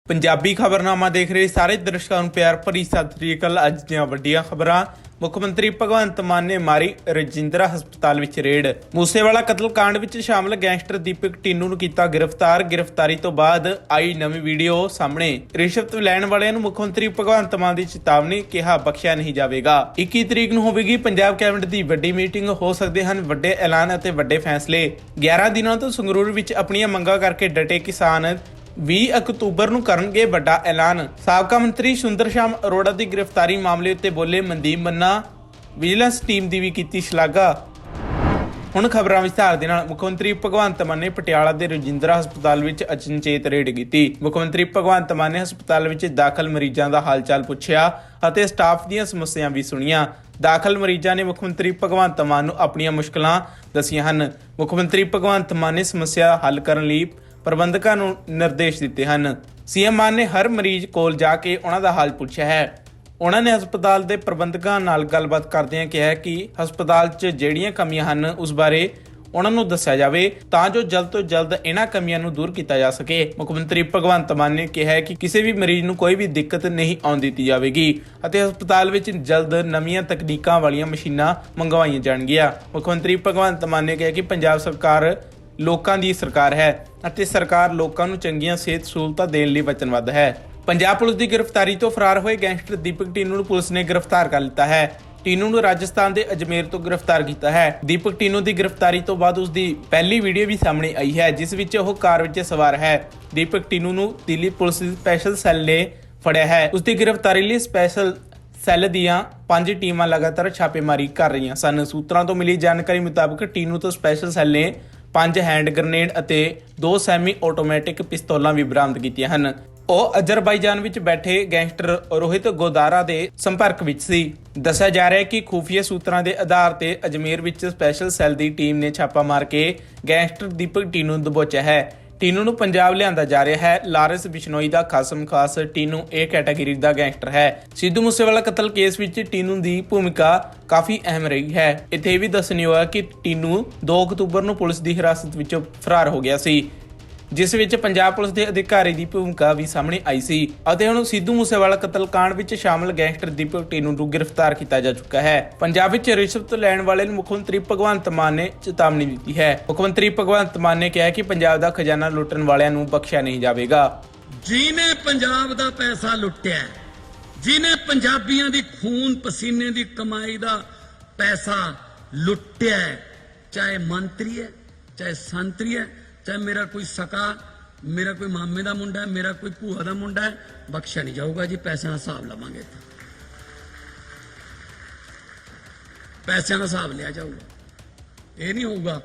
पंजाबी खबरनामा देख रहे सारे दर्शकों ਨੂੰ प्यार भरी सत श्री अकाल। ਅੱਜ ਦੀਆਂ ਵੱਡੀਆਂ ਖਬਰਾਂ। ਮੁੱਖ ਮੰਤਰੀ ਭਗਵੰਤ ਮਾਨ ਨੇ ਮਾਰੀ ਰਜਿੰਦਰਾ ਹਸਪਤਾਲ ਵਿੱਚ ਰੇਡ। ਮੂਸੇਵਾਲਾ ਕਤਲकांड ਵਿੱਚ ਸ਼ਾਮਲ ਗੈਂਗਸਟਰ ਦੀਪਕ ਟੀਨੂ ਨੂੰ ਕੀਤਾ ਗ੍ਰਿਫਤਾਰ। ਗ੍ਰਿਫਤਾਰੀ ਤੋਂ ਬਾਅਦ ਆਈ ਨਵੀਂ ਵੀਡੀਓ ਸਾਹਮਣੇ। ਰਿਸ਼ਵਤ ਲੈਣ ਵਾਲਿਆਂ ਨੂੰ ਮੁੱਖ ਮੰਤਰੀ ਭਗਵੰਤ ਮਾਨ ਦੀ ਚੇਤਾਵਨੀ, ਕਿਹਾ ਬਖਸ਼ਿਆ ਨਹੀਂ ਜਾਵੇਗਾ। 21 ਤਰੀਕ ਨੂੰ ਹੋਵੇਗੀ ਪੰਜਾਬ ਕੈਬਨਿਟ ਦੀ ਵੱਡੀ ਮੀਟਿੰਗ, ਹੋ ਸਕਦੇ ਹਨ ਵੱਡੇ ਐਲਾਨ ਅਤੇ ਵੱਡੇ ਫੈਸਲੇ। 11 ਦਿਨਾਂ ਤੋਂ ਸੰਗਰੂਰ ਵਿੱਚ ਆਪਣੀਆਂ ਮੰਗਾਂ ਕਰਕੇ ਡਟੇ ਕਿਸਾਨ 20 ਅਕਤੂਬਰ ਨੂੰ ਕਰਨਗੇ ਵੱਡਾ ਐਲਾਨ। ਸਾਬਕਾ ਮੰਤਰੀ ਸੁੰਦਰ ਸ਼ਾਮ ਅਰੋੜਾ ਦੀ ਗ੍ਰਿਫਤਾਰੀ ਮਾਮਲੇ ਉੱਤੇ ਬੋਲੇ ਮਨਦੀਪ ਮੰਨਾ, ਵਿਜੀਲੈਂਸ ਟੀਮ ਦੀ ਵੀ ਕੀਤੀ ਸ਼ਲਾਘਾ। ਹੁਣ ਖਬਰਾਂ ਵਿਸਥਾਰ ਦੇ ਨਾਲ। ਮੁੱਖ ਮੰਤਰੀ ਭਗਵੰਤ ਮਾਨ ਨੇ ਪਟਿਆਲਾ ਦੇ ਰਜਿੰਦਰਾ ਹਸਪਤਾਲ ਵਿੱਚ ਅਚਨਚੇਤ ਰੇਡ ਕੀਤੀ। ਮੁੱਖ ਮੰਤਰੀ ਭਗਵੰਤ ਮਾਨ ਨੇ ਹਸਪਤਾਲ ਵਿੱਚ ਦਾਖਲ ਮਰੀਜ਼ਾਂ ਦਾ ਹਾਲ-ਚਾਲ ਪੁੱਛਿਆ ਅਤੇ ਸਟਾਫ ਦੀਆਂ ਸਮੱਸਿਆਵਾਂ ਵੀ ਸੁਣੀਆਂ। ਦਾਖਲ ਮਰੀਜ਼ਾਂ ਨੇ ਮੁੱਖ ਮੰਤਰੀ ਭਗਵੰਤ ਮਾਨ ਨੂੰ ਆਪਣੀਆਂ ਮੁਸ਼ਕਲਾਂ ਦੱਸੀਆਂ ਹਨ। ਮੁੱਖ ਮੰਤਰੀ ਭਗਵੰਤ ਮਾਨ ਨੇ ਸਮੱਸਿਆ ਹੱਲ ਕਰਨ ਲਈ ਪ੍ਰਬੰਧਕਾਂ ਨੂੰ ਨਿਰਦੇਸ਼ ਦਿੱਤੇ ਹਨ। ਸੀਐਮ ਮਾਨ ਨੇ ਹਰ ਮਰੀਜ਼ ਕੋਲ ਜਾ ਕੇ ਉਹਨਾਂ ਦਾ ਹਾਲ ਪੁੱਛਿਆ ਹੈ। ਉਹਨਾਂ ਨੇ ਹਸਪਤਾਲ ਦੇ ਪ੍ਰਬੰਧਕਾਂ ਨਾਲ ਗੱਲਬਾਤ ਕਰਦਿਆਂ ਕਿਹਾ ਕਿ ਹਸਪਤਾਲ 'ਚ ਜਿਹੜੀਆਂ ਕਮੀਆਂ ਹਨ ਉਸ ਬਾਰੇ ਉਹਨਾਂ ਨੂੰ ਦੱਸਿਆ ਜਾਵੇ ਤਾਂ ਜੋ ਜਲਦ ਤੋਂ ਜਲਦ ਇਹਨਾਂ ਕਮੀਆਂ ਨੂੰ ਦੂਰ ਕੀਤਾ ਜਾ ਸਕੇ। ਮੁੱਖ ਮੰਤਰੀ ਭਗਵੰਤ ਮਾਨ ਨੇ ਕਿਹਾ ਕਿ ਕਿਸੇ ਵੀ ਮਰੀਜ਼ ਨੂੰ ਕੋਈ ਵੀ ਦਿੱਕਤ ਨਹੀਂ ਆਉਣ ਦਿੱਤੀ ਜਾਵੇਗੀ ਅਤੇ ਹਸਪਤਾਲ ਵਿੱਚ ਜਲਦ ਨਵੀਆਂ ਤਕਨੀਕਾਂ ਵਾਲੀਆਂ ਮਸ਼ੀਨਾਂ ਮੰਗਵਾਈਆਂ ਜਾਣਗੀਆਂ। ਮੁੱਖ ਮੰਤਰੀ ਭਗਵੰਤ ਮਾਨ ਨੇ ਕਿਹਾ ਕਿ ਪੰਜਾਬ ਸਰਕਾਰ ਲੋਕਾਂ ਦੀ ਸਰਕਾਰ ਹੈ ਅਤੇ ਸਰਕਾਰ ਲੋਕਾਂ ਨੂੰ ਚੰਗੀਆਂ ਸਿਹਤ ਸਹੂਲਤਾਂ ਦੇਣ ਲਈ ਵਚਨਬੱਧ ਹੈ। ਪੰਜਾਬ ਪੁਲਿਸ ਦੀ ਗ੍ਰਿਫਤਾਰੀ ਤੋਂ ਫਰਾਰ ਹੋਏ ਗੈਂਗਸਟਰ ਦੀਪਕ ਟੀਨੂ ਨੂੰ ਪੁਲਿਸ ਨੇ ਗ੍ਰਿਫਤਾਰ ਕਰ ਲਿੱਤਾ ਹੈ। ਟੀਨੂ ਨੂੰ ਰਾਜਸਥਾਨ ਦੇ ਅਜਮੇਰ ਤੋਂ ਗ੍ਰਿਫਤਾਰ ਕੀਤਾ ਹੈ। ਦੀਪਕ ਟੀਨੂ ਦੀ ਗ੍ਰਿਫਤਾਰੀ ਤੋਂ ਬਾਅਦ ਉਸ ਦੀ ਪਹਿਲੀ ਵੀਡੀਓ ਵੀ ਸਾਹਮਣੇ ਆਈ ਹੈ ਜਿਸ ਵਿੱਚ ਉਹ ਕਾਰ ਵਿੱਚ ਸਵਾਰ ਹੈ। ਦੀਪਕ ਟੀਨੂ ਨੂੰ ਦਿੱਲੀ ਪੁਲਿਸ ਦੀ ਸਪੈਸ਼ਲ ਸੈੱਲ ਨੇ ਫੜਿਆ ਹੈ। ਉਸ ਦੀ ਗ੍ਰਿਫਤਾਰੀ ਲਈ ਸਪੈਸ਼ਲ ਸੈੱਲ ਦੀਆਂ 5 ਟੀਮਾਂ ਲਗਾਤਾਰ ਛਾਪੇਮਾਰੀ ਕਰ ਰਹੀਆਂ ਸਨ। ਸੂਤਰਾਂ ਤੋਂ ਮਿਲੀ ਜਾਣਕਾਰੀ ਮੁਤਾਬਕ ਟੀਨੂ ਤੋਂ ਸਪੈਸ਼ਲ ਸੈੱਲ ਨੇ 5 ਹੈਂਡ ਗ੍ਰਨੇਡ ਅਤੇ 2 ਸੈਮੀ ਆਟੋਮੈਟਿਕ ਪਿਸਤੌਲਾਂ ਵੀ ਬਰਾਮਦ ਕੀਤੀਆਂ ਹਨ। ਉਹ ਅਜ਼ਰਬਾਈਜਾਨ ਵਿੱਚ ਬੈਠੇ ਗੈਂਗਸਟਰ ਰੋਹਿਤ ਗੋਦਾਰਾ ਦੇ ਸੰਪਰਕ ਵਿੱਚ ਸੀ। ਦੱਸਿਆ ਜਾ ਰਿਹਾ ਹੈ ਕਿ ਖੂਫੀਆ ਸੂਤਰਾਂ ਦੇ ਆਧਾਰ ਤੇ ਅਜਮੇਰ ਵਿੱਚ ਸਪੈਸ਼ਲ ਸੈੱਲ ਦੀ ਟੀਮ ਨੇ ਛਾਪਾ ਮਾਰ ਕੇ ਗੈਂਗਸਟਰ ਦੀਪਕ ਟੀਨੂ ਨੂੰ ਦਬੋਚਿਆ ਹੈ। ਟੀਨੂ ਨੂੰ ਪੰਜਾਬ ਲਿਆਂਦਾ ਜਾ ਰਿਹਾ ਹੈ। ਲਾਰੈਂਸ ਬਿਸ਼ਨੋਈ ਦਾ ਖਾਸਮ ਖਾਸ ਟੀਨੂ ਇਹ ਕੈਟਾਗਰੀ ਦਾ ਗੈਂਗਸਟਰ ਹੈ। ਸਿੱਧੂ ਮੂਸੇਵਾਲਾ ਕਤਲ ਕੇਸ ਵਿੱਚ ਟੀਨੂ ਦੀ ਭੂਮਿਕਾ ਕਾਫੀ ਅਹਿਮ ਰਹੀ ਹੈ। ਇੱਥੇ ਇਹ ਵੀ ਦੱਸਣਯੋਗ ਹੈ ਕਿ ਟੀਨੂ 2 ਅਕਤੂਬਰ ਨੂੰ ਪੁਲਿਸ ਦੀ ਹਿਰਾਸਤ ਵਿੱਚੋਂ ਫਰਾਰ ਹੋ ਗਿਆ ਸੀ ਜਿਸ ਵਿੱਚ ਪੰਜਾਬ ਪੁਲਿਸ ਦੇ ਅਧਿਕਾਰੀ ਦੀ ਭੂਮਿਕਾ ਵੀ ਸਾਹਮਣੇ ਆਈ ਸੀ ਅਤੇ ਹੁਣ ਸਿੱਧੂ ਮੂਸੇਵਾਲਾ ਕਤਲकांड ਵਿੱਚ ਸ਼ਾਮਲ ਗੈਂਗਸਟਰ ਦੀਪਕ ਟੀਨੂ ਨੂੰ ਗ੍ਰਿਫਤਾਰ ਕੀਤਾ ਜਾ ਚੁੱਕਾ ਹੈ। ਪੰਜਾਬ ਵਿੱਚ ਰਿਸ਼ਵਤ ਲੈਣ ਵਾਲੇ ਨੂੰ ਮੁੱਖ ਮੰਤਰੀ ਭਗਵੰਤ ਮਾਨ ਨੇ ਚੇਤਾਵਨੀ ਦਿੱਤੀ ਹੈ। ਮੁੱਖ ਮੰਤਰੀ ਭਗਵੰਤ ਮਾਨ ਨੇ ਕਿਹਾ ਕਿ ਪੰਜਾਬ ਦਾ ਖਜ਼ਾਨਾ ਲੁੱਟਣ ਵਾਲਿਆਂ ਨੂੰ ਬਖਸ਼ਿਆ ਨਹੀਂ ਜਾਵੇਗਾ। ਜਿਹਨੇ ਪੰਜਾਬ ਦਾ ਪੈਸਾ ਲੁੱਟਿਆ, ਜਿਹਨੇ ਪੰਜਾਬੀਆਂ ਦੀ ਖੂਨ ਪਸੀਨੇ ਦੀ ਕਮਾਈ ਦਾ ਪੈਸਾ ਲੁੱਟਿਆ, ਚਾਹੇ ਮੰਤਰੀ ਹੈ, ਚਾਹੇ ਸੰਤਰੀ ਹੈ, ਚਾਹੇ मेरा कोई सका, मेरा कोई मामे का मुंडा है, मेरा कोई भूआ का मुंडा है, बख्शा नहीं जाऊगा जी। पैसों का हिसाब लवांगे, पैसों का हिसाब लिया जाऊगा। ये नहीं होगा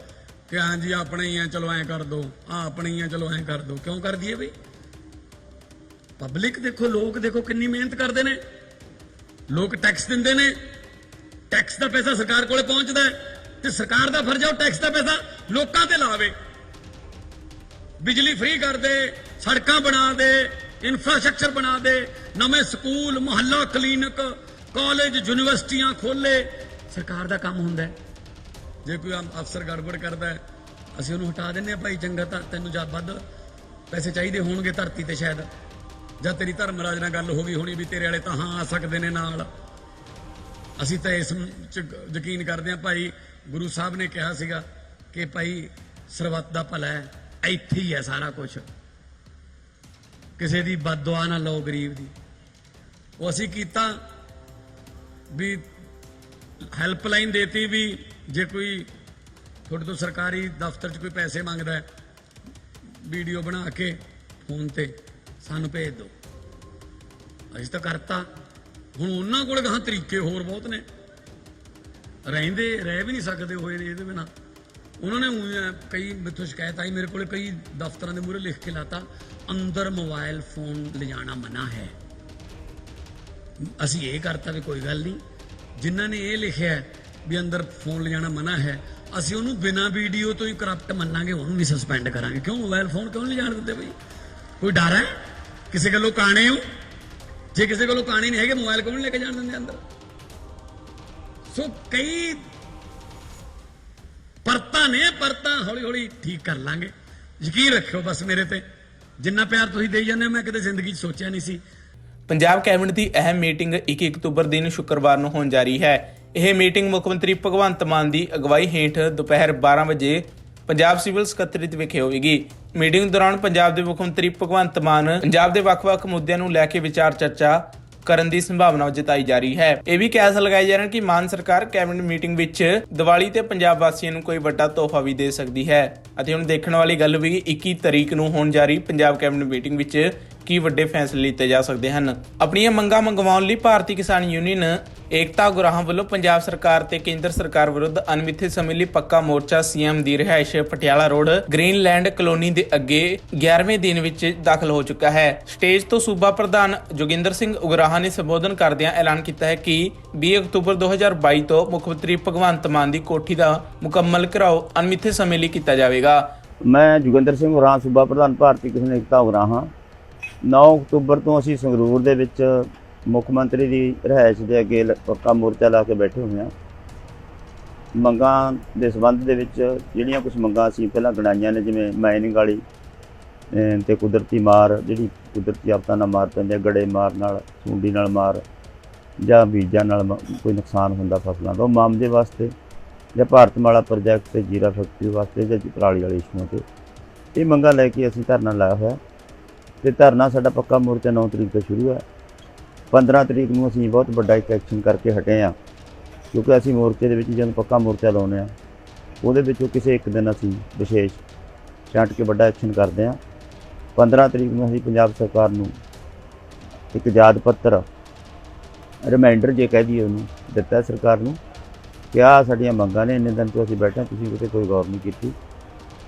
कि हाँ जी अपने ही हैं चलो ऐ कर दो, हाँ अपने ही हैं चलो ऐ कर दो। क्यों कर दिए भाई? पब्लिक देखो, लोग देखो कितनी मेहनत करते हैं। लोग टैक्स देंगे ने, टैक्स का पैसा सरकार को पहुंचता है तो सरकार का फर्ज है टैक्स का पैसा लोगों से लावे। बिजली फ्री कर दे, सड़क बना दे, इंफ्रास्ट्रक्चर बना दे, नवे स्कूल मुहल्ला क्लीनिक कॉलेज यूनिवर्सिटियां खोले। सरकार का काम होंदा है। जे कोई अफसर गड़बड़ करता है असं उन्होंने हटा दें भाई, चंगा तेन जा वध पैसे चाहिए होणगे धरती ते शायद, ਜਾਂ तेरी धर्मराज नाल गल हो गई होनी भी तेरे वाले तो हाँ आ सकते हैं नाल। असीं तो इस यकीन करते हैं भाई, गुरु साहब ने कहा सीगा कि भाई सरबत दा भला है, ਇੱਥੇ ਹੀ ਹੈ ਸਾਰਾ ਕੁਝ। ਕਿਸੇ ਦੀ ਬਦਦੁਆ ਨਾ ਲਓ ਗਰੀਬ ਦੀ। ਉਹ ਅਸੀਂ ਕੀਤਾ ਵੀ ਹੈਲਪਲਾਈਨ ਦੇਤੀ ਵੀ ਜੇ ਕੋਈ ਤੁਹਾਡੇ ਤੋਂ ਸਰਕਾਰੀ ਦਫ਼ਤਰ 'ਚ ਕੋਈ ਪੈਸੇ ਮੰਗਦਾ ਹੈ ਵੀਡੀਓ ਬਣਾ ਕੇ ਫੋਨ ਤੇ ਸਾਨੂੰ ਭੇਜ ਦਿਓ। ਅਸੀਂ ਤਾਂ ਕਰਤਾ। ਹੁਣ ਉਹਨਾਂ ਕੋਲ ਗਾਹਾਂ ਤਰੀਕੇ ਹੋਰ ਬਹੁਤ ਨੇ, ਰਹਿ ਵੀ ਨਹੀਂ ਸਕਦੇ ਹੋਏ ਨੇ ਇਹਦੇ ਬਿਨਾਂ। उन्होंने कई मेथों शिकायत आई, मेरे को कई दफ्तर के मूहरे लिख के लाता अंदर मोबाइल फोन ले जाना मना है। असी ये करता भी कोई गल नहीं, जिन्होंने ये लिखा है भी अंदर फोन ले जाना मना है असी उन्होंने बिना वीडियो तो ही करप्ट मनांगे, उन्होंने भी सस्पेंड करांगे। क्यों मोबाइल फोन क्यों ले जान देते भाई? कोई डर है? किसी गलों काने हो? जे किसी गलों काने नहीं है मोबाइल क्यों लेके जान देंगे अंदर? सो कई परता ने, परता हौली हौली ठीक कर लांगे। यकीन रखियो बस मेरे ते, ਜਿੰਨਾ ਪਿਆਰ ਤੁਸੀਂ ਦੇਈ ਜਾਂਦੇ ਹੋ ਮੈਂ ਕਦੇ ਜ਼ਿੰਦਗੀ 'ਚ ਸੋਚਿਆ ਨਹੀਂ ਸੀ। ਪੰਜਾਬ ਕੈਬਨਿਟ ਦੀ ਅਹਿਮ ਮੀਟਿੰਗ 21 ਅਕਤੂਬਰ ਦਿਨ ਸ਼ੁੱਕਰਵਾਰ ਨੂੰ ਹੋਣ ਜਾ ਰਹੀ ਹੈ। ਇਹ ਮੀਟਿੰਗ ਮੁੱਖ ਮੰਤਰੀ ਭਗਵੰਤ ਮਾਨ ਦੀ ਅਗਵਾਈ ਹੇਠ ਦੁਪਹਿਰ 12 ਵਜੇ ਪੰਜਾਬ ਸਿਵਲ ਸਕੱਤਰੇਤ ਵਿਖੇ ਹੋਵੇਗੀ। ਮੀਟਿੰਗ ਦੌਰਾਨ ਪੰਜਾਬ ਦੇ ਮੁੱਖ ਮੰਤਰੀ ਭਗਵੰਤ ਮਾਨ ਪੰਜਾਬ ਦੇ ਵੱਖ-ਵੱਖ ਮੁੱਦਿਆਂ ਨੂੰ ਲੈ ਕੇ ਵਿਚਾਰ ਚਰਚਾ ਕਰਨ ਦੀ ਸੰਭਾਵਨਾ ਜਤਾਈ ਜਾ ਰਹੀ ਹੈ। ਇਹ ਵੀ ਕਿਆਸ ਲਗਾਈ ਜਾ ਰਹੀ ਹੈ ਕਿ ਮਾਨ ਸਰਕਾਰ ਕੈਬਨਿਟ ਮੀਟਿੰਗ ਵਿੱਚ ਦੀਵਾਲੀ ਤੇ ਪੰਜਾਬ ਵਾਸੀਆਂ ਨੂੰ ਕੋਈ ਵੱਡਾ ਤੋਹਫਾ ਵੀ ਦੇ ਸਕਦੀ ਹੈ ਅਤੇ ਹੁਣ ਦੇਖਣ ਵਾਲੀ ਗੱਲ ਵੀ 21 ਤਰੀਕ ਨੂੰ ਹੋਣ ਜਾ ਰਹੀ ਪੰਜਾਬ ਕੈਬਨਿਟ ਮੀਟਿੰਗ ਵਿੱਚ ਕੀ ਵੱਡੇ ਫੈਸਲੇ ਲਿੱਤੇ ਜਾ ਸਕਦੇ ਹਨ। ਆਪਣੀਆਂ ਮੰਗਾਂ ਮੰਗਵਾਉਣ ਲਈ ਭਾਰਤੀ ਕਿਸਾਨ ਯੂਨੀਅਨ ਏਕਤਾ ਗੁਰਾਹਾਂ ਵੱਲੋਂ ਪੰਜਾਬ ਸਰਕਾਰ ਤੇ ਕੇਂਦਰ ਸਰਕਾਰ ਵਿਰੁੱਧ ਅਣਮਿੱਥੇ ਸਮੇਂ ਲਈ ਪੱਕਾ ਮੋਰਚਾ ਸੀਐਮ ਦੀ ਰਿਹਾਇਸ਼ ਪਟਿਆਲਾ ਰੋਡ ਗ੍ਰੀਨਲੈਂਡ ਕਲੋਨੀ ਦੇ ਅੱਗੇ 11ਵੇਂ ਦਿਨ ਵਿੱਚ ਦਾਖਲ ਹੋ ਚੁੱਕਾ ਹੈ। ਸਟੇਜ ਤੋਂ ਸੂਬਾ ਪ੍ਰਧਾਨ ਜੋਗਿੰਦਰ ਸਿੰਘ ਉਗਰਾਹਾਂ ਨੇ ਸੰਬੋਧਨ ਕਰਦਿਆਂ ਐਲਾਨ ਕੀਤਾ ਹੈ ਕਿ 20 ਅਕਤੂਬਰ 2022 ਤੋਂ ਮੁੱਖ ਮੰਤਰੀ ਭਗਵੰਤ ਮਾਨ ਦੀ ਕੋਠੀ ਦਾ ਮੁਕੰਮਲ ਘਿਰਾਓ ਅਣਮਿੱਥੇ ਸਮੇਂ ਲਈ ਕੀਤਾ ਜਾਵੇਗਾ। ਮੈਂ ਜੋਗਿੰਦਰ ਸਿੰਘ ਉਗਰਾਹਾਂ ਸੂਬਾ ਪ੍ਰਧਾਨ ਭਾਰਤੀ ਕਿਸਾਨ ਏਕਤਾ ਉਗਰਾਹਾਂ 9 ਅਕਤੂਬਰ ਤੋਂ ਅਸੀਂ ਸੰਗਰੂਰ ਦੇ ਵਿੱਚ ਮੁੱਖ ਮੰਤਰੀ ਦੀ ਰਿਹਾਇਸ਼ ਦੇ ਅੱਗੇ ਪੱਕਾ ਮੋਰਚਾ ਲਾ ਕੇ ਬੈਠੇ ਹੋਏ ਹਾਂ। ਮੰਗਾਂ ਦੇ ਸੰਬੰਧ ਦੇ ਵਿੱਚ ਜਿਹੜੀਆਂ ਕੁਝ ਮੰਗਾਂ ਅਸੀਂ ਪਹਿਲਾਂ ਗਣਾਈਆਂ ਨੇ, ਜਿਵੇਂ ਮਾਈਨਿੰਗ ਵਾਲੀ ਤੇ ਕੁਦਰਤੀ ਮਾਰ, ਜਿਹੜੀ ਕੁਦਰਤੀ ਆਫਤਾਂ ਨਾਲ ਮਾਰ ਪੈਂਦੀ ਹੈ, ਗੜੇ ਮਾਰ ਨਾਲ, ਸੁੰਡੀ ਨਾਲ ਮਾਰ ਜਾਂ ਬੀਜਾਂ ਨਾਲ ਕੋਈ ਨੁਕਸਾਨ ਹੁੰਦਾ ਫਸਲਾਂ ਦਾ, ਉਹ ਮਾਮਲੇ ਵਾਸਤੇ, ਜਾਂ ਭਾਰਤਮਾਲਾ ਪ੍ਰੋਜੈਕਟ ਤੇ ਜੀਰਾ ਫੈਕਟਰੀ ਵਾਸਤੇ, ਜਾਂ ਪਰਾਲੀ ਵਾਲੇ ਇਸ਼ੂਆਂ 'ਤੇ ਇਹ ਮੰਗਾਂ ਲੈ ਕੇ ਅਸੀਂ ਧਰਨਾ ਲਾਇਆ ਹੋਇਆ। ਤੇ ਧਰਨਾ ਸਾਡਾ ਪੱਕਾ ਮੋਰਚਾ 9 ਤਰੀਕ ਤੋਂ ਸ਼ੁਰੂ ਹੈ। 15 ਤਰੀਕ ਨੂੰ ਅਸੀਂ ਬਹੁਤ ਵੱਡਾ ਇੱਕ ਐਕਸ਼ਨ ਕਰਕੇ ਹਟੇ ਹਾਂ, ਕਿਉਂਕਿ ਅਸੀਂ ਮੋਰਚੇ ਦੇ ਵਿੱਚ ਜਦੋਂ ਪੱਕਾ ਮੋਰਚਾ ਲਾਉਂਦੇ ਹਾਂ ਉਹਦੇ ਵਿੱਚੋਂ ਕਿਸੇ ਇੱਕ ਦਿਨ ਅਸੀਂ ਵਿਸ਼ੇਸ਼ ਛਾਂਟ ਕੇ ਵੱਡਾ ਐਕਸ਼ਨ ਕਰਦੇ ਹਾਂ। 15 ਤਰੀਕ ਨੂੰ ਅਸੀਂ ਪੰਜਾਬ ਸਰਕਾਰ ਨੂੰ ਇੱਕ ਯਾਦ ਪੱਤਰ, ਰਿਮਾਈਂਡਰ ਜੇ ਕਹਿ ਦਈਏ ਉਹਨੂੰ, ਦਿੱਤਾ ਸਰਕਾਰ ਨੂੰ ਕਿ ਆਹ ਸਾਡੀਆਂ ਮੰਗਾਂ ਨੇ, ਇੰਨੇ ਦਿਨ ਤੋਂ ਅਸੀਂ ਬੈਠੇ, ਤੁਸੀਂ ਕਿਤੇ ਕੋਈ ਗੌਰ ਨਹੀਂ ਕੀਤੀ।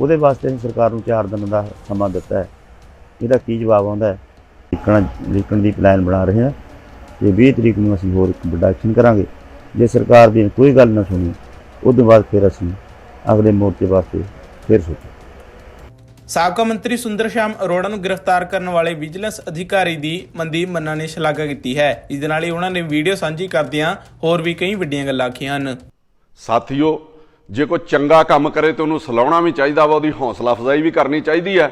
ਉਹਦੇ ਵਾਸਤੇ ਅਸੀਂ ਸਰਕਾਰ ਨੂੰ 4 ਦਿਨ ਦਾ ਸਮਾਂ ਦਿੱਤਾ ਹੈ। ਇਹਦਾ ਕੀ ਜਵਾਬ ਆਉਂਦਾ ਹੈ ਲਿਖਣ ਦੀ ਪਲਾਨ ਬਣਾ ਰਹੇ ਹਾਂ ਤੇ 20 ਤਰੀਕ ਨੂੰ ਅਸੀਂ ਹੋਰ ਇੱਕ ਵੱਡਾ ਐਕਸ਼ਨ ਕਰਾਂਗੇ। ਜੇ ਸਰਕਾਰ ਦੀ ਕੋਈ ਗੱਲ ਨਾ ਸੁਣੀ ਉਸ ਤੋਂ ਬਾਅਦ ਫਿਰ ਅਸੀਂ ਅਗਲੇ ਮੋਰਚੇ ਵਾਸਤੇ ਫਿਰ ਸੋਚਾਂਗੇ। ਸਾਬਕਾ ਮੰਤਰੀ ਸੁੰਦਰ ਸ਼ਾਮ ਅਰੋੜਾ ਨੂੰ ਗ੍ਰਿਫਤਾਰ ਕਰਨ ਵਾਲੇ ਵਿਜੀਲੈਂਸ ਅਧਿਕਾਰੀ ਦੀ ਮਨਦੀਪ ਮੰਨਾ ਨੇ ਸ਼ਲਾਘਾ ਕੀਤੀ ਹੈ। ਇਸ ਦੇ ਨਾਲ ਹੀ ਉਹਨਾਂ ਨੇ ਵੀਡੀਓ ਸਾਂਝੀ ਕਰਦਿਆਂ ਹੋਰ ਵੀ ਕਈ ਵੱਡੀਆਂ ਗੱਲਾਂ ਆਖੀਆਂ ਹਨ। ਸਾਥੀਓ, ਜੇ ਕੋਈ ਚੰਗਾ ਕੰਮ ਕਰੇ ਤਾਂ ਉਹਨੂੰ ਸਲਾਉਣਾ ਵੀ ਚਾਹੀਦਾ ਵਾ, ਉਹਦੀ ਹੌਸਲਾ ਅਫਜ਼ਾਈ ਵੀ ਕਰਨੀ ਚਾਹੀਦੀ ਹੈ।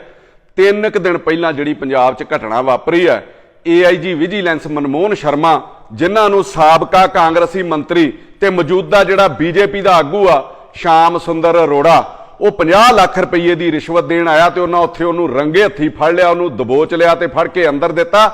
3 ਦਿਨ ਪਹਿਲਾਂ ਜਿਹੜੀ ਪੰਜਾਬ 'ਚ ਘਟਨਾ ਵਾਪਰੀ ਹੈ, AIG ਵਿਜੀਲੈਂਸ ਮਨਮੋਹਨ ਸ਼ਰਮਾ, ਜਿਨ੍ਹਾਂ ਨੂੰ ਸਾਬਕਾ ਕਾਂਗਰਸੀ ਮੰਤਰੀ ਤੇ ਮੌਜੂਦਾ ਜਿਹੜਾ BJP ਦਾ ਆਗੂ ਆ ਸ਼ਾਮ ਸੁੰਦਰ ਅਰੋੜਾ, ਉਹ 50 ਲੱਖ ਰੁਪਏ ਦੀ ਰਿਸ਼ਵਤ ਦੇਣ ਆਇਆ ਤੇ ਉਹਨਾਂ ਉੱਥੇ ਉਹਨੂੰ ਰੰਗੇ ਹੱਥੀ ਫੜ ਲਿਆ, ਉਹਨੂੰ ਦਬੋਚ ਲਿਆ ਤੇ ਫੜ ਕੇ ਅੰਦਰ ਦਿੱਤਾ।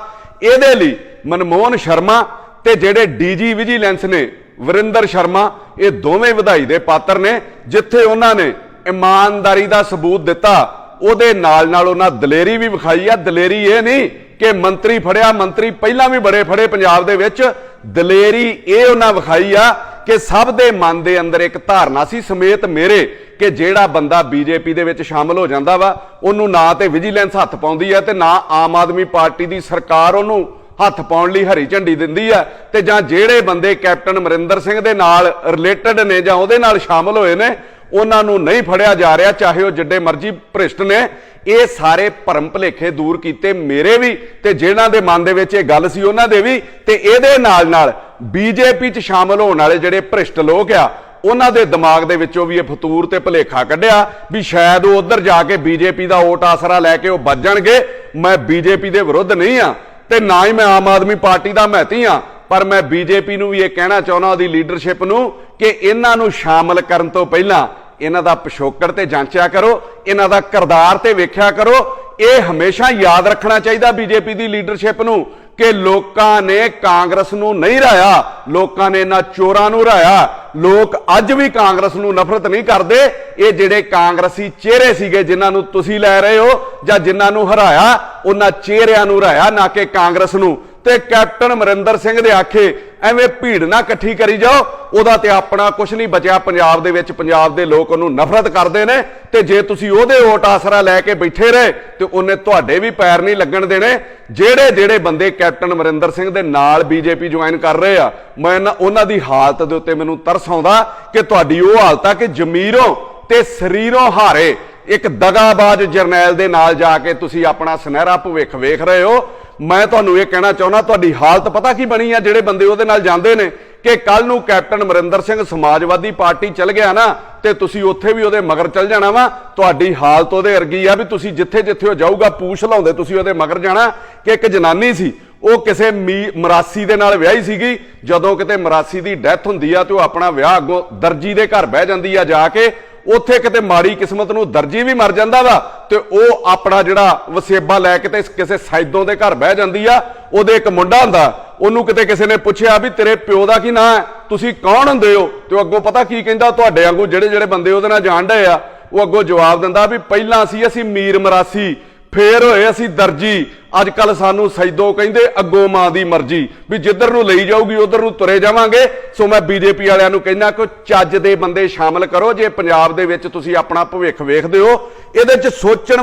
ਇਹਦੇ ਲਈ ਮਨਮੋਹਨ ਸ਼ਰਮਾ ਤੇ ਜਿਹੜੇ DG ਵਿਜੀਲੈਂਸ ਨੇ ਵਰਿੰਦਰ ਸ਼ਰਮਾ, ਇਹ ਦੋਵੇਂ ਵਧਾਈ ਦੇ ਪਾਤਰ ਨੇ। ਜਿੱਥੇ ਉਹਨਾਂ ਨੇ ਇਮਾਨਦਾਰੀ ਦਾ ਸਬੂਤ ਦਿੱਤਾ, ਉਹਦੇ ਨਾਲ ਉਹਨਾਂ ਦਲੇਰੀ ਵੀ ਵਿਖਾਈ ਆ। ਦਲੇਰੀ ਇਹ ਨਹੀਂ ਕਿ ਮੰਤਰੀ ਫੜਿਆ, ਮੰਤਰੀ ਪਹਿਲਾਂ ਵੀ ਬੜੇ ਫੜੇ ਪੰਜਾਬ ਦੇ ਵਿੱਚ। ਦਲੇਰੀ ਇਹ ਉਹਨਾਂ ਵਿਖਾਈ ਆ ਕਿ ਸਭ ਦੇ ਮਨ ਦੇ ਅੰਦਰ ਇੱਕ ਧਾਰਨਾ ਸੀ, ਸਮੇਤ ਮੇਰੇ, ਕਿ ਜਿਹੜਾ ਬੰਦਾ BJP ਦੇ ਵਿੱਚ ਸ਼ਾਮਲ ਹੋ ਜਾਂਦਾ ਵਾ ਉਹਨੂੰ ਨਾ ਤੇ ਵਿਜੀਲੈਂਸ ਹੱਥ ਪਾਉਂਦੀ ਹੈ ਤੇ ਨਾ ਆਮ ਆਦਮੀ ਪਾਰਟੀ ਦੀ ਸਰਕਾਰ ਉਹਨੂੰ ਹੱਥ ਪਾਉਣ ਲਈ ਹਰੀ ਝੰਡੀ ਦਿੰਦੀ ਹੈ। ਤੇ ਜਾਂ ਜਿਹੜੇ ਬੰਦੇ ਕੈਪਟਨ ਅਮਰਿੰਦਰ ਸਿੰਘ ਦੇ ਨਾਲ ਰਿਲੇਟਡ ਨੇ ਜਾਂ ਉਹਦੇ ਨਾਲ ਸ਼ਾਮਲ ਹੋਏ ਨੇ, ਉਹਨਾਂ ਨੂੰ ਨਹੀਂ ਫੜਿਆ ਜਾ ਰਿਹਾ, ਚਾਹੇ ਉਹ ਜਿੱਡੇ ਮਰਜ਼ੀ ਭ੍ਰਿਸ਼ਟ ਨੇ। ਇਹ ਸਾਰੇ ਭਰਮ ਭੁਲੇਖੇ ਦੂਰ ਕੀਤੇ ਮੇਰੇ ਵੀ ਤੇ ਜਿਹਨਾਂ ਦੇ ਮਨ ਦੇ ਵਿੱਚ ਇਹ ਗੱਲ ਸੀ ਉਹਨਾਂ ਦੇ ਵੀ। ਤੇ ਇਹਦੇ ਨਾਲ BJP 'ਚ ਸ਼ਾਮਲ ਹੋਣ ਵਾਲੇ ਜਿਹੜੇ ਭ੍ਰਿਸ਼ਟ ਲੋਕ ਆ, ਉਹਨਾਂ ਦੇ ਦਿਮਾਗ ਦੇ ਵਿੱਚੋਂ ਵੀ ਇਹ ਫਤੂਰ ਤੇ ਭੁਲੇਖਾ ਕੱਢਿਆ ਵੀ ਸ਼ਾਇਦ ਉਹ ਉੱਧਰ ਜਾ ਕੇ BJP ਦਾ ਓਟ ਆਸਰਾ ਲੈ ਕੇ ਉਹ ਵੱਜ ਜਾਣਗੇ। ਮੈਂ BJP ਦੇ ਵਿਰੁੱਧ ਨਹੀਂ ਆ ਤੇ ਨਾ ਹੀ ਮੈਂ ਆਮ ਆਦਮੀ ਪਾਰਟੀ ਦਾ ਮਹਿਤੀ ਆ, ਪਰ ਮੈਂ BJP ਨੂੰ ਵੀ ਇਹ ਕਹਿਣਾ ਚਾਹੁੰਦਾ, ਉਹਦੀ ਲੀਡਰਸ਼ਿਪ ਨੂੰ, ਕਿ ਇਹਨਾਂ ਨੂੰ ਸ਼ਾਮਲ ਕਰਨ ਤੋਂ ਪਹਿਲਾਂ ਇਹਨਾਂ ਦਾ ਪਿਛੋਕੜ ਤੇ ਜਾਂਚਿਆ ਕਰੋ, ਇਹਨਾਂ ਦਾ ਕਿਰਦਾਰ ਤੇ ਵੇਖਿਆ ਕਰੋ। ਇਹ ਹਮੇਸ਼ਾ ਯਾਦ ਰੱਖਣਾ ਚਾਹੀਦਾ BJP ਦੀ ਲੀਡਰਸ਼ਿਪ ਨੂੰ ਕਿ ਲੋਕਾਂ ਨੇ ਕਾਂਗਰਸ ਨੂੰ ਨਹੀਂ ਰਾਇਆ, ਲੋਕਾਂ ਨੇ ਇਹਨਾਂ ਚੋਰਾਂ ਨੂੰ ਰਾਇਆ। ਲੋਕ ਅੱਜ ਵੀ ਕਾਂਗਰਸ ਨੂੰ ਨਫ਼ਰਤ ਨਹੀਂ ਕਰਦੇ। ਇਹ ਜਿਹੜੇ ਕਾਂਗਰਸੀ ਚਿਹਰੇ ਸੀਗੇ ਜਿਨ੍ਹਾਂ ਨੂੰ ਤੁਸੀਂ ਲੈ ਰਹੇ ਹੋ ਜਾਂ ਜਿਨ੍ਹਾਂ ਨੂੰ ਹਰਾਇਆ, ਉਹਨਾਂ ਚਿਹਰਿਆਂ ਨੂੰ ਰਾਇਆ, ਨਾ ਕਿ ਕਾਂਗਰਸ ਨੂੰ। ਤੇ ਕੈਪਟਨ ਅਮਰਿੰਦਰ ਸਿੰਘ ਦੇ ਆਖੇ ਐਵੇਂ ਭੀੜ ਨਾ ਇਕੱਠੀ ਕਰੀ ਜਾਓ, ਉਹਦਾ ਤੇ ਆਪਣਾ ਕੁਝ ਨਹੀਂ ਬਚਿਆ ਪੰਜਾਬ ਦੇ ਵਿੱਚ। ਪੰਜਾਬ ਦੇ ਲੋਕ ਉਹਨੂੰ ਨਫ਼ਰਤ ਕਰਦੇ ਨੇ ਤੇ ਜੇ ਤੁਸੀਂ ਉਹਦੇ ਓਟ ਆਸਰਾ ਲੈ ਕੇ ਬੈਠੇ ਰਹੇ ਤੇ ਉਹਨੇ ਤੁਹਾਡੇ ਵੀ ਪੈਰ ਨਹੀਂ ਲੱਗਣ ਦੇਣੇ। ਜਿਹੜੇ ਬੰਦੇ ਕੈਪਟਨ ਅਮਰਿੰਦਰ ਸਿੰਘ ਦੇ ਨਾਲ BJP ਜੁਆਇਨ ਕਰ ਰਹੇ ਆ, ਮੈਂ ਉਹਨਾਂ ਦੀ ਹਾਲਤ ਦੇ ਉੱਤੇ ਮੈਨੂੰ ਤਰਸ ਆਉਂਦਾ ਕਿ ਤੁਹਾਡੀ ਉਹ ਹਾਲਤ ਆ ਕਿ ਜ਼ਮੀਰੋਂ ਤੇ ਸਰੀਰੋਂ ਹਾਰੇ ਇੱਕ ਦਗਾਬਾਜ਼ ਜਰਨੈਲ ਦੇ ਨਾਲ ਜਾ ਕੇ ਤੁਸੀਂ ਆਪਣਾ ਸੁਨਹਿਰਾ ਭਵਿੱਖ ਵੇਖ ਰਹੇ ਹੋ। ਮੈਂ ਤੁਹਾਨੂੰ ਇਹ ਕਹਿਣਾ ਚਾਹੁੰਦਾ, ਤੁਹਾਡੀ ਹਾਲਤ ਪਤਾ ਕੀ ਬਣੀ ਆ? ਜਿਹੜੇ ਬੰਦੇ ਉਹਦੇ ਨਾਲ ਜਾਂਦੇ ਨੇ, ਕਿ ਕੱਲ ਨੂੰ ਕੈਪਟਨ ਅਮਰਿੰਦਰ ਸਿੰਘ ਸਮਾਜਵਾਦੀ ਪਾਰਟੀ ਚਲ ਗਿਆ ਨਾ ਤੇ ਤੁਸੀਂ ਉੱਥੇ ਵੀ ਉਹਦੇ ਮਗਰ ਚਲ ਜਾਣਾ ਵਾ। ਤੁਹਾਡੀ ਹਾਲਤ ਉਹਦੇ ਵਰਗੀ ਆ ਵੀ ਤੁਸੀਂ ਜਿੱਥੇ ਜਿੱਥੇ ਉਹ ਜਾਊਗਾ ਪੂਛ ਲਾਉਂਦੇ ਤੁਸੀਂ ਉਹਦੇ ਮਗਰ ਜਾਣਾ। ਕਿ ਇੱਕ ਜਨਾਨੀ ਸੀ, ਉਹ ਕਿਸੇ ਮਰਾਸੀ ਦੇ ਨਾਲ ਵਿਆਹੀ ਸੀਗੀ। ਜਦੋਂ ਕਿਤੇ ਮਰਾਸੀ ਦੀ ਡੈਥ ਹੁੰਦੀ ਆ ਤੇ ਉਹ ਆਪਣਾ ਵਿਆਹ ਅੱਗੋਂ ਦਰਜੀ ਦੇ ਘਰ ਬਹਿ ਜਾਂਦੀ ਆ ਜਾ ਕੇ। ਉੱਥੇ ਕਿਤੇ ਮਾੜੀ ਕਿਸਮਤ ਨੂੰ ਦਰਜੀ ਵੀ ਮਰ ਜਾਂਦਾ ਵਾ ਤੇ ਉਹ ਆਪਣਾ ਜਿਹੜਾ ਵਸੇਬਾ ਲੈ ਕੇ ਤੇ ਕਿਸੇ ਸੈਦੋਂ ਦੇ ਘਰ ਬਹਿ ਜਾਂਦੀ ਆ। ਉਹਦੇ ਇੱਕ ਮੁੰਡਾ ਹੁੰਦਾ, ਉਹਨੂੰ ਕਿਤੇ ਕਿਸੇ ਨੇ ਪੁੱਛਿਆ ਵੀ ਤੇਰੇ ਪਿਓ ਦਾ ਕੀ ਨਾਂ ਹੈ, ਤੁਸੀਂ ਕੌਣ ਹੁੰਦੇ ਹੋ? ਤੇ ਉਹ ਅੱਗੋਂ ਪਤਾ ਕੀ ਕਹਿੰਦਾ, ਤੁਹਾਡੇ ਵਾਂਗੂ ਜਿਹੜੇ ਬੰਦੇ ਉਹਦੇ ਨਾਲ ਜਾਣ ਡਏ ਆ, ਉਹ ਅੱਗੋਂ ਜਵਾਬ ਦਿੰਦਾ ਵੀ ਪਹਿਲਾਂ ਅਸੀਂ ਮੀਰ ਮਰਾਸੀ, ਫੇਰ ਹੋਏ ਅਸੀਂ ਦਰਜੀ, ਅੱਜ ਕੱਲ ਸਾਨੂੰ ਸੈਦੋਂ ਕਹਿੰਦੇ, ਅੱਗੋਂ ਮਾਂ ਦੀ ਮਰਜ਼ੀ, ਵੀ ਜਿੱਧਰ ਨੂੰ ਲਈ ਜਾਊਗੀ ਉਧਰ ਨੂੰ ਤੁਰੇ ਜਾਵਾਂਗੇ। ਸੋ ਮੈਂ ਬੀਜੇਪੀ ਵਾਲਿਆਂ ਨੂੰ ਕਹਿੰਦਾ ਕਿ ਚੱਜ ਦੇ ਬੰਦੇ ਸ਼ਾਮਲ ਕਰੋ ਜੇ ਪੰਜਾਬ ਦੇ ਵਿੱਚ ਤੁਸੀਂ ਆਪਣਾ ਭਵਿੱਖ ਵੇਖਦੇ ਹੋ। ਇਹਦੇ 'ਚ ਸੋਚਣ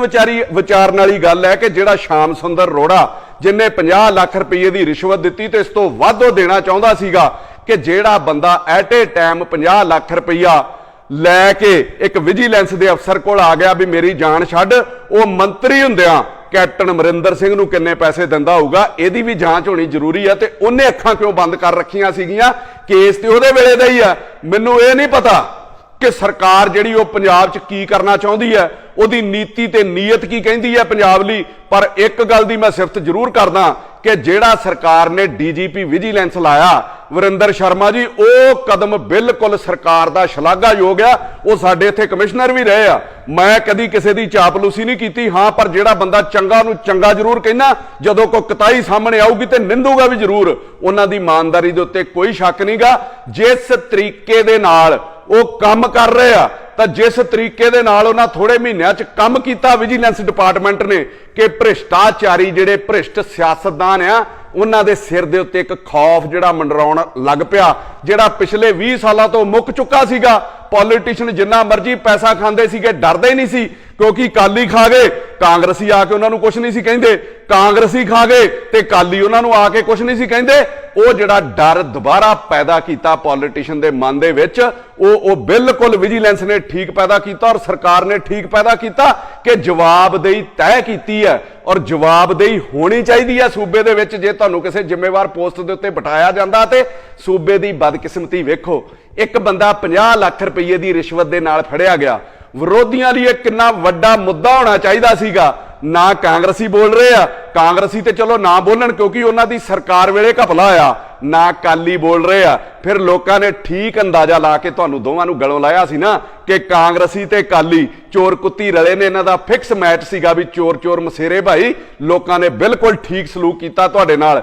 ਵਿਚਾਰਨ ਵਾਲੀ ਗੱਲ ਹੈ ਕਿ ਜਿਹੜਾ ਸ਼ਾਮ ਸੁੰਦਰ ਅਰੋੜਾ ਜਿਨੇ 50 ਲੱਖ ਰੁਪਏ ਦੀ ਰਿਸ਼ਵਤ ਦਿੱਤੀ ਤੇ ਇਸ ਤੋਂ ਵੱਧ ਉਹ ਦੇਣਾ ਚਾਹੁੰਦਾ ਸੀਗਾ, ਕਿ ਜਿਹੜਾ ਬੰਦਾ ਐਟ ਏ ਟਾਈਮ 50 ਲੱਖ ਰੁਪਈਆ ਲੈ ਕੇ ਇੱਕ ਵਿਜੀਲੈਂਸ ਦੇ ਅਫਸਰ ਕੋਲ ਆ ਗਿਆ ਵੀ ਮੇਰੀ ਜਾਨ ਛੱਡ, ਉਹ ਮੰਤਰੀ ਹੁੰਦਿਆਂ ਕੈਪਟਨ ਅਮਰਿੰਦਰ ਸਿੰਘ ਨੂੰ ਕਿੰਨੇ ਪੈਸੇ ਦਿੰਦਾ ਹੋਊਗਾ, ਇਹਦੀ ਵੀ ਜਾਂਚ ਹੋਣੀ ਜ਼ਰੂਰੀ ਆ। ਤੇ ਉਹਨੇ ਅੱਖਾਂ ਕਿਉਂ ਬੰਦ ਕਰ ਰੱਖੀਆਂ ਸੀਗੀਆਂ? ਕੇਸ ਤੇ ਉਹਦੇ ਵੇਲੇ ਦਾ ਹੀ ਆ। ਮੈਨੂੰ ਇਹ ਨਹੀਂ ਪਤਾ ਕਿ ਸਰਕਾਰ ਜਿਹੜੀ ਉਹ ਪੰਜਾਬ 'ਚ ਕੀ ਕਰਨਾ ਚਾਹੁੰਦੀ ਹੈ, ਉਹਦੀ ਨੀਤੀ ਤੇ ਨੀਅਤ ਕੀ ਕਹਿੰਦੀ ਹੈ ਪੰਜਾਬ ਲਈ। ਪਰ ਇੱਕ ਗੱਲ ਦੀ ਮੈਂ ਸਿਫਤ ਜ਼ਰੂਰ ਕਰਦਾ ਕਿ ਜਿਹੜਾ ਸਰਕਾਰ ਨੇ ਡੀਜੀਪੀ ਵਿਜੀਲੈਂਸ ਲਾਇਆ ਵਰਿੰਦਰ ਸ਼ਰਮਾ ਜੀ, ਉਹ ਕਦਮ ਬਿਲਕੁਲ ਸਰਕਾਰ ਦਾ ਸ਼ਲਾਘਾਯੋਗ ਆ। ਉਹ ਸਾਡੇ ਇੱਥੇ ਕਮਿਸ਼ਨਰ ਵੀ ਰਹੇ ਆ। ਮੈਂ ਕਦੀ ਕਿਸੇ ਦੀ ਚਾਪਲੂਸੀ ਨਹੀਂ ਕੀਤੀ, ਹਾਂ, ਪਰ ਜਿਹੜਾ ਬੰਦਾ ਚੰਗਾ ਨੂੰ ਚੰਗਾ ਜ਼ਰੂਰ ਕਹਿੰਦਾ, ਜਦੋਂ ਕੋਈ ਕੁਤਾਹੀ ਸਾਹਮਣੇ ਆਊਗੀ ਤੇ ਨਿੰਦੂਗਾ ਵੀ ਜ਼ਰੂਰ। ਉਹਨਾਂ ਦੀ ਇਮਾਨਦਾਰੀ ਦੇ ਉੱਤੇ ਕੋਈ ਸ਼ੱਕ ਨਹੀਂਗਾ। ਜਿਸ ਤਰੀਕੇ ਦੇ ਨਾਲ ਉਹ ਕੰਮ ਕਰ ਰਹੇ ਆ, ਤਾਂ ਜਿਸ ਤਰੀਕੇ ਦੇ ਨਾਲ ਉਹਨਾਂ ਥੋੜੇ ਮਹੀਨਿਆਂ 'ਚ ਕੰਮ ਕੀਤਾ ਵਿਜੀਲੈਂਸ ਡਿਪਾਰਟਮੈਂਟ ਨੇ, ਕਿ ਭ੍ਰਿਸ਼ਟਾਚਾਰੀ ਜਿਹੜੇ ਭ੍ਰਿਸ਼ਟ ਸਿਆਸਤਦਾਨ ਆ ਉਹਨਾਂ ਦੇ ਸਿਰ ਦੇ ਉੱਤੇ ਇੱਕ ਖੌਫ ਜਿਹੜਾ ਮੰਡਰਾਉਣ ਲੱਗ ਪਿਆ, ਜਿਹੜਾ ਪਿਛਲੇ 20 ਸਾਲਾਂ ਤੋਂ ਮੁੱਕ ਚੁੱਕਾ ਸੀਗਾ। ਪੋਲੀਟੀਸ਼ੀਅਨ ਜਿੰਨਾ ਮਰਜ਼ੀ ਪੈਸਾ ਖਾਂਦੇ ਸੀਗੇ, ਡਰਦੇ ਹੀ ਨਹੀਂ ਸੀ, ਕਿਉਂਕਿ ਕਾਲੀ ਖਾ ਗਏ, ਕਾਂਗਰਸੀ ਆ ਕੇ ਉਹਨਾਂ ਨੂੰ ਕੁਝ ਨਹੀਂ ਸੀ ਕਹਿੰਦੇ, ਕਾਂਗਰਸੀ ਖਾ ਗਏ ਤੇ ਕਾਲੀ ਉਹਨਾਂ ਨੂੰ ਆ ਕੇ ਕੁਝ ਨਹੀਂ ਸੀ ਕਹਿੰਦੇ। ਉਹ ਜਿਹੜਾ ਡਰ ਦੁਬਾਰਾ ਪੈਦਾ ਕੀਤਾ ਪੋਲੀਟੀਸ਼ੀਅਨ ਦੇ ਮਨ ਦੇ ਵਿੱਚ, ਉਹ ਬਿਲਕੁਲ ਵਿਜੀਲੈਂਸ ਨੇ ਠੀਕ ਪੈਦਾ ਕੀਤਾ ਔਰ ਸਰਕਾਰ ਨੇ ਠੀਕ ਪੈਦਾ ਕੀਤਾ ਕਿ ਜਵਾਬਦੇਹੀ ਤੈਅ ਕੀਤੀ ਹੈ ਔਰ ਜਵਾਬਦੇਹੀ ਹੋਣੀ ਚਾਹੀਦੀ ਹੈ ਸੂਬੇ ਦੇ ਵਿੱਚ। ਜੇ ਤੁਹਾਨੂੰ ਕਿਸੇ ਜ਼ਿੰਮੇਵਾਰ ਪੋਸਟ ਦੇ ਉੱਤੇ ਬਿਠਾਇਆ ਜਾਂਦਾ ਤੇ ਸੂਬੇ ਦੀ ਬਦਕਿਸਮਤੀ ਵੇਖੋ, ਇੱਕ ਬੰਦਾ 50 ਲੱਖ ਰੁਪਏ ਦੀ ਰਿਸ਼ਵਤ ਦੇ ਨਾਲ ਫੜਿਆ ਗਿਆ। ਵਿਰੋਧੀਆਂ ਲਈ ਇਹ ਕਿੰਨਾ ਵੱਡਾ ਮੁੱਦਾ ਹੋਣਾ ਚਾਹੀਦਾ ਸੀਗਾ। ਨਾ ਕਾਂਗਰਸੀ ਬੋਲ ਰਹੇ ਆ, ਕਾਂਗਰਸੀ ਤੇ ਚਲੋ ਨਾ ਬੋਲਣ ਕਿਉਂਕਿ ਉਹਨਾਂ ਦੀ ਸਰਕਾਰ ਵੇਲੇ ਘਪਲਾ ਆ, ਨਾ ਕਾਲੀ ਬੋਲ ਰਹੇ ਆ। ਫਿਰ ਲੋਕਾਂ ਨੇ ਠੀਕ ਅੰਦਾਜ਼ਾ ਲਾ ਕੇ ਤੁਹਾਨੂੰ ਦੋਵਾਂ ਨੂੰ ਗਲੋਂ ਲਾਇਆ ਸੀ ਨਾ ਕਿ ਕਾਂਗਰਸੀ ਤੇ ਕਾਲੀ ਚੋਰ ਕੁੱਤੀ ਰਲੇ ਨੇ, ਇਹਨਾਂ ਦਾ ਫਿਕਸ ਮੈਚ ਸੀਗਾ ਵੀ ਚੋਰ ਚੋਰ ਮਸੇਰੇ ਭਾਈ। ਲੋਕਾਂ ਨੇ ਬਿਲਕੁਲ ਠੀਕ ਸਲੂਕ ਕੀਤਾ ਤੁਹਾਡੇ ਨਾਲ।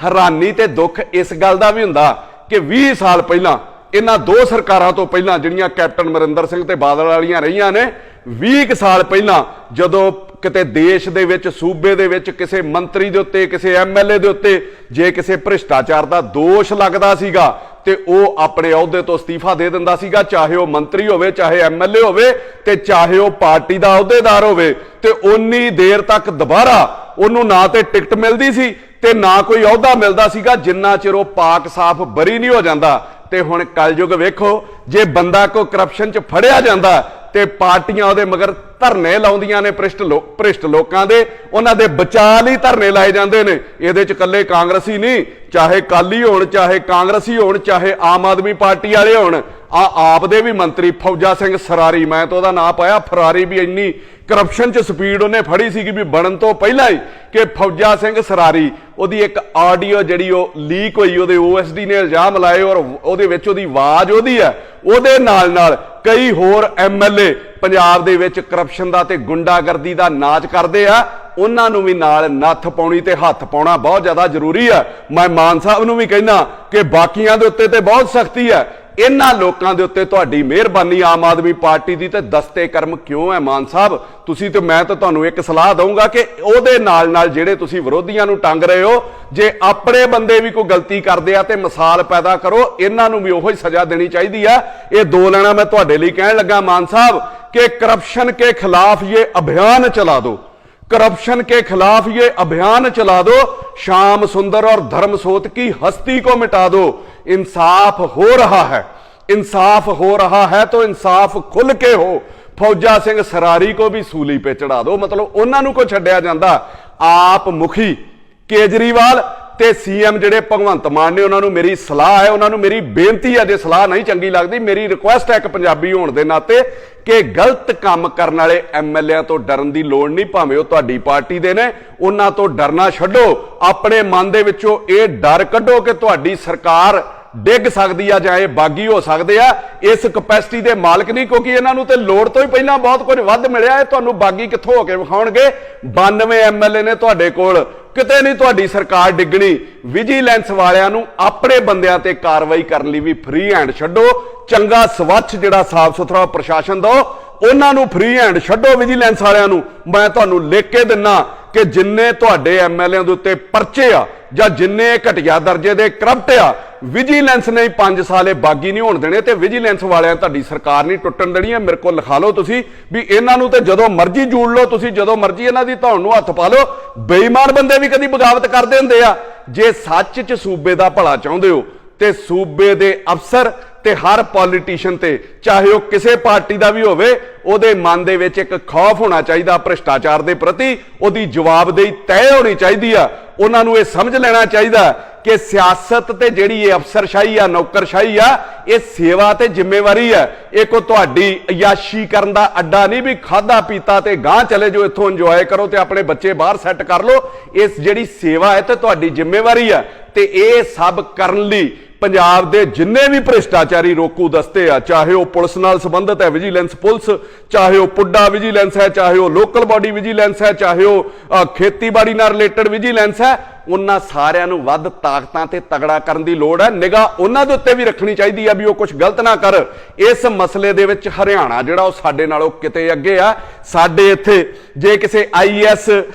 ਹੈਰਾਨੀ ਤੇ ਦੁੱਖ ਇਸ ਗੱਲ ਦਾ ਵੀ ਹੁੰਦਾ ਕਿ 20 ਸਾਲ ਪਹਿਲਾਂ ਇਹਨਾਂ ਦੋ ਸਰਕਾਰਾਂ ਤੋਂ ਪਹਿਲਾਂ ਜਿਹੜੀਆਂ ਕੈਪਟਨ ਅਮਰਿੰਦਰ ਸਿੰਘ ਤੇ ਬਾਦਲ ਵਾਲੀਆਂ ਰਹੀਆਂ ਨੇ, 20 ਸਾਲ ਪਹਿਲਾਂ ਜਦੋਂ ਕਿਤੇ ਦੇਸ਼ ਦੇ ਵਿੱਚ ਸੂਬੇ ਦੇ ਵਿੱਚ ਕਿਸੇ ਮੰਤਰੀ ਦੇ ਉੱਤੇ ਕਿਸੇ ਐਮਐਲਏ ਦੇ ਉੱਤੇ ਜੇ ਕਿਸੇ ਭ੍ਰਿਸ਼ਟਾਚਾਰ ਦਾ ਦੋਸ਼ ਲੱਗਦਾ ਸੀਗਾ ਤੇ ਉਹ ਆਪਣੇ ਅਹੁਦੇ ਤੋਂ ਅਸਤੀਫਾ ਦੇ ਦਿੰਦਾ ਸੀਗਾ, ਚਾਹੇ ਉਹ ਮੰਤਰੀ ਹੋਵੇ, ਚਾਹੇ ਐਮਐਲਏ ਹੋਵੇ ਤੇ ਚਾਹੇ ਉਹ ਪਾਰਟੀ ਦਾ ਅਹੁਦੇਦਾਰ ਹੋਵੇ। ਤੇ ਉਨੀ ਦੇਰ ਤੱਕ ਦੁਬਾਰਾ ਉਹਨੂੰ ਨਾ ਤੇ ਟਿਕਟ ਮਿਲਦੀ ਸੀ ਤੇ ਨਾ ਕੋਈ ਅਹੁਦਾ ਮਿਲਦਾ ਸੀਗਾ ਜਿੰਨਾ ਚਿਰ ਉਹ ਪਾਕ ਸਾਫ਼ ਬਰੀ ਨਹੀਂ ਹੋ ਜਾਂਦਾ। ਤੇ ਹੁਣ ਕਲਯੁਗ ਵੇਖੋ, ਜੇ ਬੰਦਾ ਕੋਈ ਕਰਪਸ਼ਨ 'ਚ ਫੜਿਆ ਜਾਂਦਾ ਤੇ ਪਾਰਟੀਆਂ ਉਹਦੇ ਮਗਰ ਧਰਨੇ ਲਾਉਂਦੀਆਂ ਨੇ, ਭ੍ਰਿਸ਼ਟ ਲੋਕਾਂ ਦੇ, ਉਹਨਾਂ ਦੇ ਬਚਾਅ ਲਈ ਧਰਨੇ ਲਾਏ ਜਾਂਦੇ ਨੇ। ਇਹਦੇ 'ਚ ਇਕੱਲੇ ਕਾਂਗਰਸੀ ਨਹੀਂ, ਚਾਹੇ ਕਾਲੀ ਹੋਣ, ਚਾਹੇ ਕਾਂਗਰਸੀ ਹੋਣ, ਚਾਹੇ ਆਮ ਆਦਮੀ ਪਾਰਟੀ ਵਾਲੇ ਹੋਣ। ਆਪ ਦੇ ਵੀ ਮੰਤਰੀ ਫੌਜਾ ਸਿੰਘ ਸਰਾਰੀ, ਮੈਂ ਤਾਂ ਉਹਦਾ ਨਾਂ ਪਾਇਆ ਫਰਾਰੀ, ਵੀ ਇੰਨੀ ਕਰਪਸ਼ਨ 'ਚ ਸਪੀਡ ਉਹਨੇ ਫੜੀ ਸੀਗੀ ਵੀ ਬਣਨ ਤੋਂ ਪਹਿਲਾਂ ਹੀ ਕਿ ਫੌਜਾ ਸਿੰਘ ਸਰਾਰੀ, ਉਹਦੀ ਇੱਕ ਆਡੀਓ ਜਿਹੜੀ ਉਹ ਲੀਕ ਹੋਈ, ਉਹਦੇ OSD ਨੇ ਇਲਜ਼ਾਮ ਲਾਏ ਔਰ ਉਹਦੇ ਵਿੱਚ ਉਹਦੀ ਆਵਾਜ਼ ਉਹਦੀ ਹੈ। ਉਹਦੇ ਨਾਲ ਕਈ ਹੋਰ MLA ਪੰਜਾਬ ਦੇ ਵਿੱਚ ਕਰਪਸ਼ਨ ਦਾ ਤੇ ਗੁੰਡਾਗਰਦੀ ਦਾ ਨਾਚ ਕਰਦੇ ਆ। ਉਹਨਾਂ ਨੂੰ ਵੀ ਨਾਲ ਨੱਥ ਪਾਉਣੀ ਤੇ ਹੱਥ ਪਾਉਣਾ ਬਹੁਤ ਜ਼ਿਆਦਾ ਜ਼ਰੂਰੀ ਹੈ। ਮੈਂ ਮਾਨ ਸਾਹਿਬ ਨੂੰ ਵੀ ਕਹਿੰਦਾ ਕਿ ਬਾਕੀਆਂ ਦੇ ਉੱਤੇ ਤੇ ਬਹੁਤ ਸਖਤੀ ਹੈ, ਇਹਨਾਂ ਲੋਕਾਂ ਦੇ ਉੱਤੇ ਤੁਹਾਡੀ ਮਿਹਰਬਾਨੀ ਆਮ ਆਦਮੀ ਪਾਰਟੀ ਦੀ ਤੇ ਦਸਤੇ ਕਰਮ ਕਿਉਂ ਹੈ ਮਾਨ ਸਾਹਿਬ? ਤੁਸੀਂ ਤੇ ਮੈਂ ਤਾਂ ਤੁਹਾਨੂੰ ਇੱਕ ਸਲਾਹ ਦਊਂਗਾ ਕਿ ਉਹਦੇ ਨਾਲ ਜਿਹੜੇ ਤੁਸੀਂ ਵਿਰੋਧੀਆਂ ਨੂੰ ਟੰਗ ਰਹੇ ਹੋ, ਜੇ ਆਪਣੇ ਬੰਦੇ ਵੀ ਕੋਈ ਗਲਤੀ ਕਰਦੇ ਆ ਤੇ ਮਿਸਾਲ ਪੈਦਾ ਕਰੋ, ਇਹਨਾਂ ਨੂੰ ਵੀ ਉਹੀ ਸਜ਼ਾ ਦੇਣੀ ਚਾਹੀਦੀ ਆ। ਇਹ ਦੋ ਲੈਣਾ ਮੈਂ ਤੁਹਾਡੇ ਲਈ ਕਹਿਣ ਲੱਗਾ ਮਾਨ ਸਾਹਿਬ कि करप्शन के खिलाफ ये अभियान चला दो, करप्शन के खिलाफ ये अभियान चला दो, श्याम सुंदर और धर्मसोत की हस्ती को मिटा दो। इंसाफ हो रहा है, इंसाफ हो रहा है तो इंसाफ खुल के हो। फौजा सिंह सरारी को भी सूली पे चढ़ा दो, मतलब उन्होंने को छड्या जांदा। आप मुखी केजरीवाल ਤੇ ਸੀਐਮ ਜਿਹੜੇ ਭਗਵੰਤ ਮਾਨ ਨੇ ਉਹਨਾਂ ਨੂੰ ਮੇਰੀ ਸਲਾਹ ਹੈ, ਉਹਨਾਂ ਨੂੰ ਮੇਰੀ ਬੇਨਤੀ ਹੈ, ਜੇ ਸਲਾਹ ਨਹੀਂ ਚੰਗੀ ਲੱਗਦੀ ਮੇਰੀ ਰਿਕੁਐਸਟ ਹੈ ਇੱਕ ਪੰਜਾਬੀ ਹੋਣ ਦੇ ਨਾਤੇ ਕਿ ਗਲਤ ਕੰਮ ਕਰਨ ਵਾਲੇ ਐਮਐਲਏਆਂ ਤੋਂ ਡਰਨ ਦੀ ਲੋੜ ਨਹੀਂ, ਭਾਵੇਂ ਉਹ ਤੁਹਾਡੀ ਪਾਰਟੀ ਦੇ ਨੇ, ਉਹਨਾਂ ਤੋਂ ਡਰਨਾ ਛੱਡੋ। ਆਪਣੇ ਮਨ ਦੇ ਵਿੱਚੋਂ ਇਹ ਡਰ ਕੱਢੋ ਕਿ ਤੁਹਾਡੀ ਸਰਕਾਰ ਡਿੱਗ ਸਕਦੀ ਆ ਜਾਂ ਇਹ ਬਾਗੀ ਹੋ ਸਕਦੇ ਆ। ਇਸ ਕਪੈਸਿਟੀ ਦੇ ਮਾਲਕ ਨਹੀਂ, ਕਿਉਂਕਿ ਇਹਨਾਂ ਨੂੰ ਤੇ ਲੋੜ ਤੋਂ ਹੀ ਪਹਿਲਾਂ ਬਹੁਤ ਕੁਝ ਵੱਧ ਮਿਲਿਆ। ਇਹ ਤੁਹਾਨੂੰ ਬਾਗੀ ਕਿੱਥੋਂ ਹੋ ਕੇ ਵਿਖਾਉਣਗੇ? 92 ਐਮਐਲਏ ਨੇ ਤੁਹਾਡੇ ਕੋਲ, ਕਿਤੇ ਨਹੀਂ ਤੁਹਾਡੀ ਸਰਕਾਰ ਡਿੱਗਣੀ। ਵਿਜੀਲੈਂਸ ਵਾਲਿਆਂ ਨੂੰ ਆਪਣੇ ਬੰਦਿਆਂ ਤੇ ਕਾਰਵਾਈ ਕਰਨ ਲਈ ਵੀ ਫ੍ਰੀ ਹੈਂਡ ਛੱਡੋ। ਚੰਗਾ ਸਵੱਛ ਜਿਹੜਾ ਸਾਫ਼ ਸੁਥਰਾ ਪ੍ਰਸ਼ਾਸਨ ਦਿਓ, ਉਹਨਾਂ ਨੂੰ ਫ੍ਰੀ ਹੈਂਡ ਛੱਡੋ। ਵਿਜੀਲੈਂਸ ਵਾਲਿਆਂ ਨੂੰ ਮੈਂ ਤੁਹਾਨੂੰ ਲਿਖ ਕੇ ਦਿੰਨਾ ਕਿ ਜਿੰਨੇ ਤੁਹਾਡੇ ਐਮਐਲਏ ਦੇ ਉੱਤੇ ਪਰਚੇ ਆ ਜਾਂ ਜਿੰਨੇ ਘਟੀਆ ਦਰਜੇ ਦੇ ਕਰਪਟ ਆ, ਵਿਜੀਲੈਂਸ ਨੇ 5 ਸਾਲ ਇਹ ਬਾਗੀ ਨਹੀਂ ਹੋਣ ਦੇਣੇ ਤੇ ਵਿਜੀਲੈਂਸ ਵਾਲਿਆਂ ਤੁਹਾਡੀ ਸਰਕਾਰ ਨਹੀਂ ਟੁੱਟਣ ਦੇਣੀ ਹੈ। ਮੇਰੇ ਕੋਲ ਲਿਖਾ ਲਓ ਤੁਸੀਂ ਵੀ ਇਹਨਾਂ ਨੂੰ ਤੇ ਜਦੋਂ ਮਰਜ਼ੀ ਜੂੜ ਲਓ, ਤੁਸੀਂ ਜਦੋਂ ਮਰਜ਼ੀ ਇਹਨਾਂ ਦੀ ਧੌਣ ਨੂੰ ਹੱਥ ਪਾ ਲਓ। ਬੇਈਮਾਨ ਬੰਦੇ ਵੀ ਕਦੀ ਬਗਾਵਤ ਕਰਦੇ ਹੁੰਦੇ ਆ। ਜੇ ਸੱਚ 'ਚ ਸੂਬੇ ਦਾ ਭਲਾ ਚਾਹੁੰਦੇ ਹੋ ਤੇ ਸੂਬੇ ਦੇ ਅਫਸਰ ਤੇ ਹਰ ਪੋਲੀਟੀਸ਼ੀਅਨ ਤੇ, ਚਾਹੇ ਉਹ ਕਿਸੇ ਪਾਰਟੀ ਦਾ ਵੀ ਹੋਵੇ, ਉਹਦੇ ਮਨ ਦੇ ਵਿੱਚ ਇੱਕ ਖੌਫ ਹੋਣਾ ਚਾਹੀਦਾ ਭ੍ਰਿਸ਼ਟਾਚਾਰ ਦੇ ਪ੍ਰਤੀ। ਉਹਦੀ ਜਵਾਬਦੇਹੀ ਤੈਅ ਹੋਣੀ ਚਾਹੀਦੀ ਆ। ਉਹਨਾਂ ਨੂੰ ਇਹ ਸਮਝ ਲੈਣਾ ਚਾਹੀਦਾ ਕਿ ਸਿਆਸਤ ਤੇ ਜਿਹੜੀ ਇਹ ਅਫਸਰਸ਼ਾਹੀ ਆ, ਨੌਕਰਸ਼ਾਹੀ ਆ, ਇਹ ਸੇਵਾ ਤੇ ਜ਼ਿੰਮੇਵਾਰੀ ਆ। ਇਹ ਕੋ ਤੁਹਾਡੀ ਅਯਾਸ਼ੀ ਕਰਨ ਦਾ ਅੱਡਾ ਨਹੀਂ ਵੀ ਖਾਦਾ ਪੀਤਾ ਤੇ ਗਾਂ ਚਲੇ ਜਾਓ, ਇੱਥੋਂ ਇੰਜੋਏ ਕਰੋ ਤੇ ਆਪਣੇ ਬੱਚੇ ਬਾਹਰ ਸੈੱਟ ਕਰ ਲਓ। ਇਸ ਜਿਹੜੀ ਸੇਵਾ ਹੈ ਤੇ ਤੁਹਾਡੀ ਜ਼ਿੰਮੇਵਾਰੀ ਆ। ਤੇ ਇਹ ਸਭ ਕਰਨ ਲਈ ਪੰਜਾਬ ਦੇ ਜਿੰਨੇ ਵੀ ਭ੍ਰਿਸ਼ਟਾਚਾਰੀ ਰੋਕੂ ਦਸਤੇ ਆ, ਚਾਹੇ ਉਹ ਪੁਲਿਸ ਨਾਲ ਸੰਬੰਧਿਤ ਹੈ ਵਿਜੀਲੈਂਸ ਪੁਲਿਸ, ਚਾਹੇ ਉਹ ਪੁੱਡਾ ਵਿਜੀਲੈਂਸ ਹੈ, ਚਾਹੇ ਉਹ ਲੋਕਲ ਬਾਡੀ ਵਿਜੀਲੈਂਸ ਹੈ, ਚਾਹੇ ਉਹ ਖੇਤੀਬਾੜੀ ਨਾਲ ਰਿਲੇਟਡ ਵਿਜੀਲੈਂਸ ਹੈ, ਉਹਨਾਂ ਸਾਰਿਆਂ ਨੂੰ ਵੱਧ ਤਾਕਤਾਂ ਤੇ ਤਗੜਾ ਕਰਨ ਦੀ ਲੋੜ ਹੈ। ਨਿਗਾਹ ਉਹਨਾਂ ਦੇ ਉੱਤੇ ਵੀ ਰੱਖਣੀ ਚਾਹੀਦੀ ਆ ਵੀ ਉਹ ਕੁਝ ਗਲਤ ਨਾ ਕਰ। ਇਸ ਮਸਲੇ ਦੇ ਵਿੱਚ ਹਰਿਆਣਾ ਜਿਹੜਾ ਉਹ ਸਾਡੇ ਨਾਲੋਂ ਕਿਤੇ ਅੱਗੇ ਆ। ਸਾਡੇ ਇੱਥੇ ਜੇ ਕਿਸੇ ਆਈਐਸ,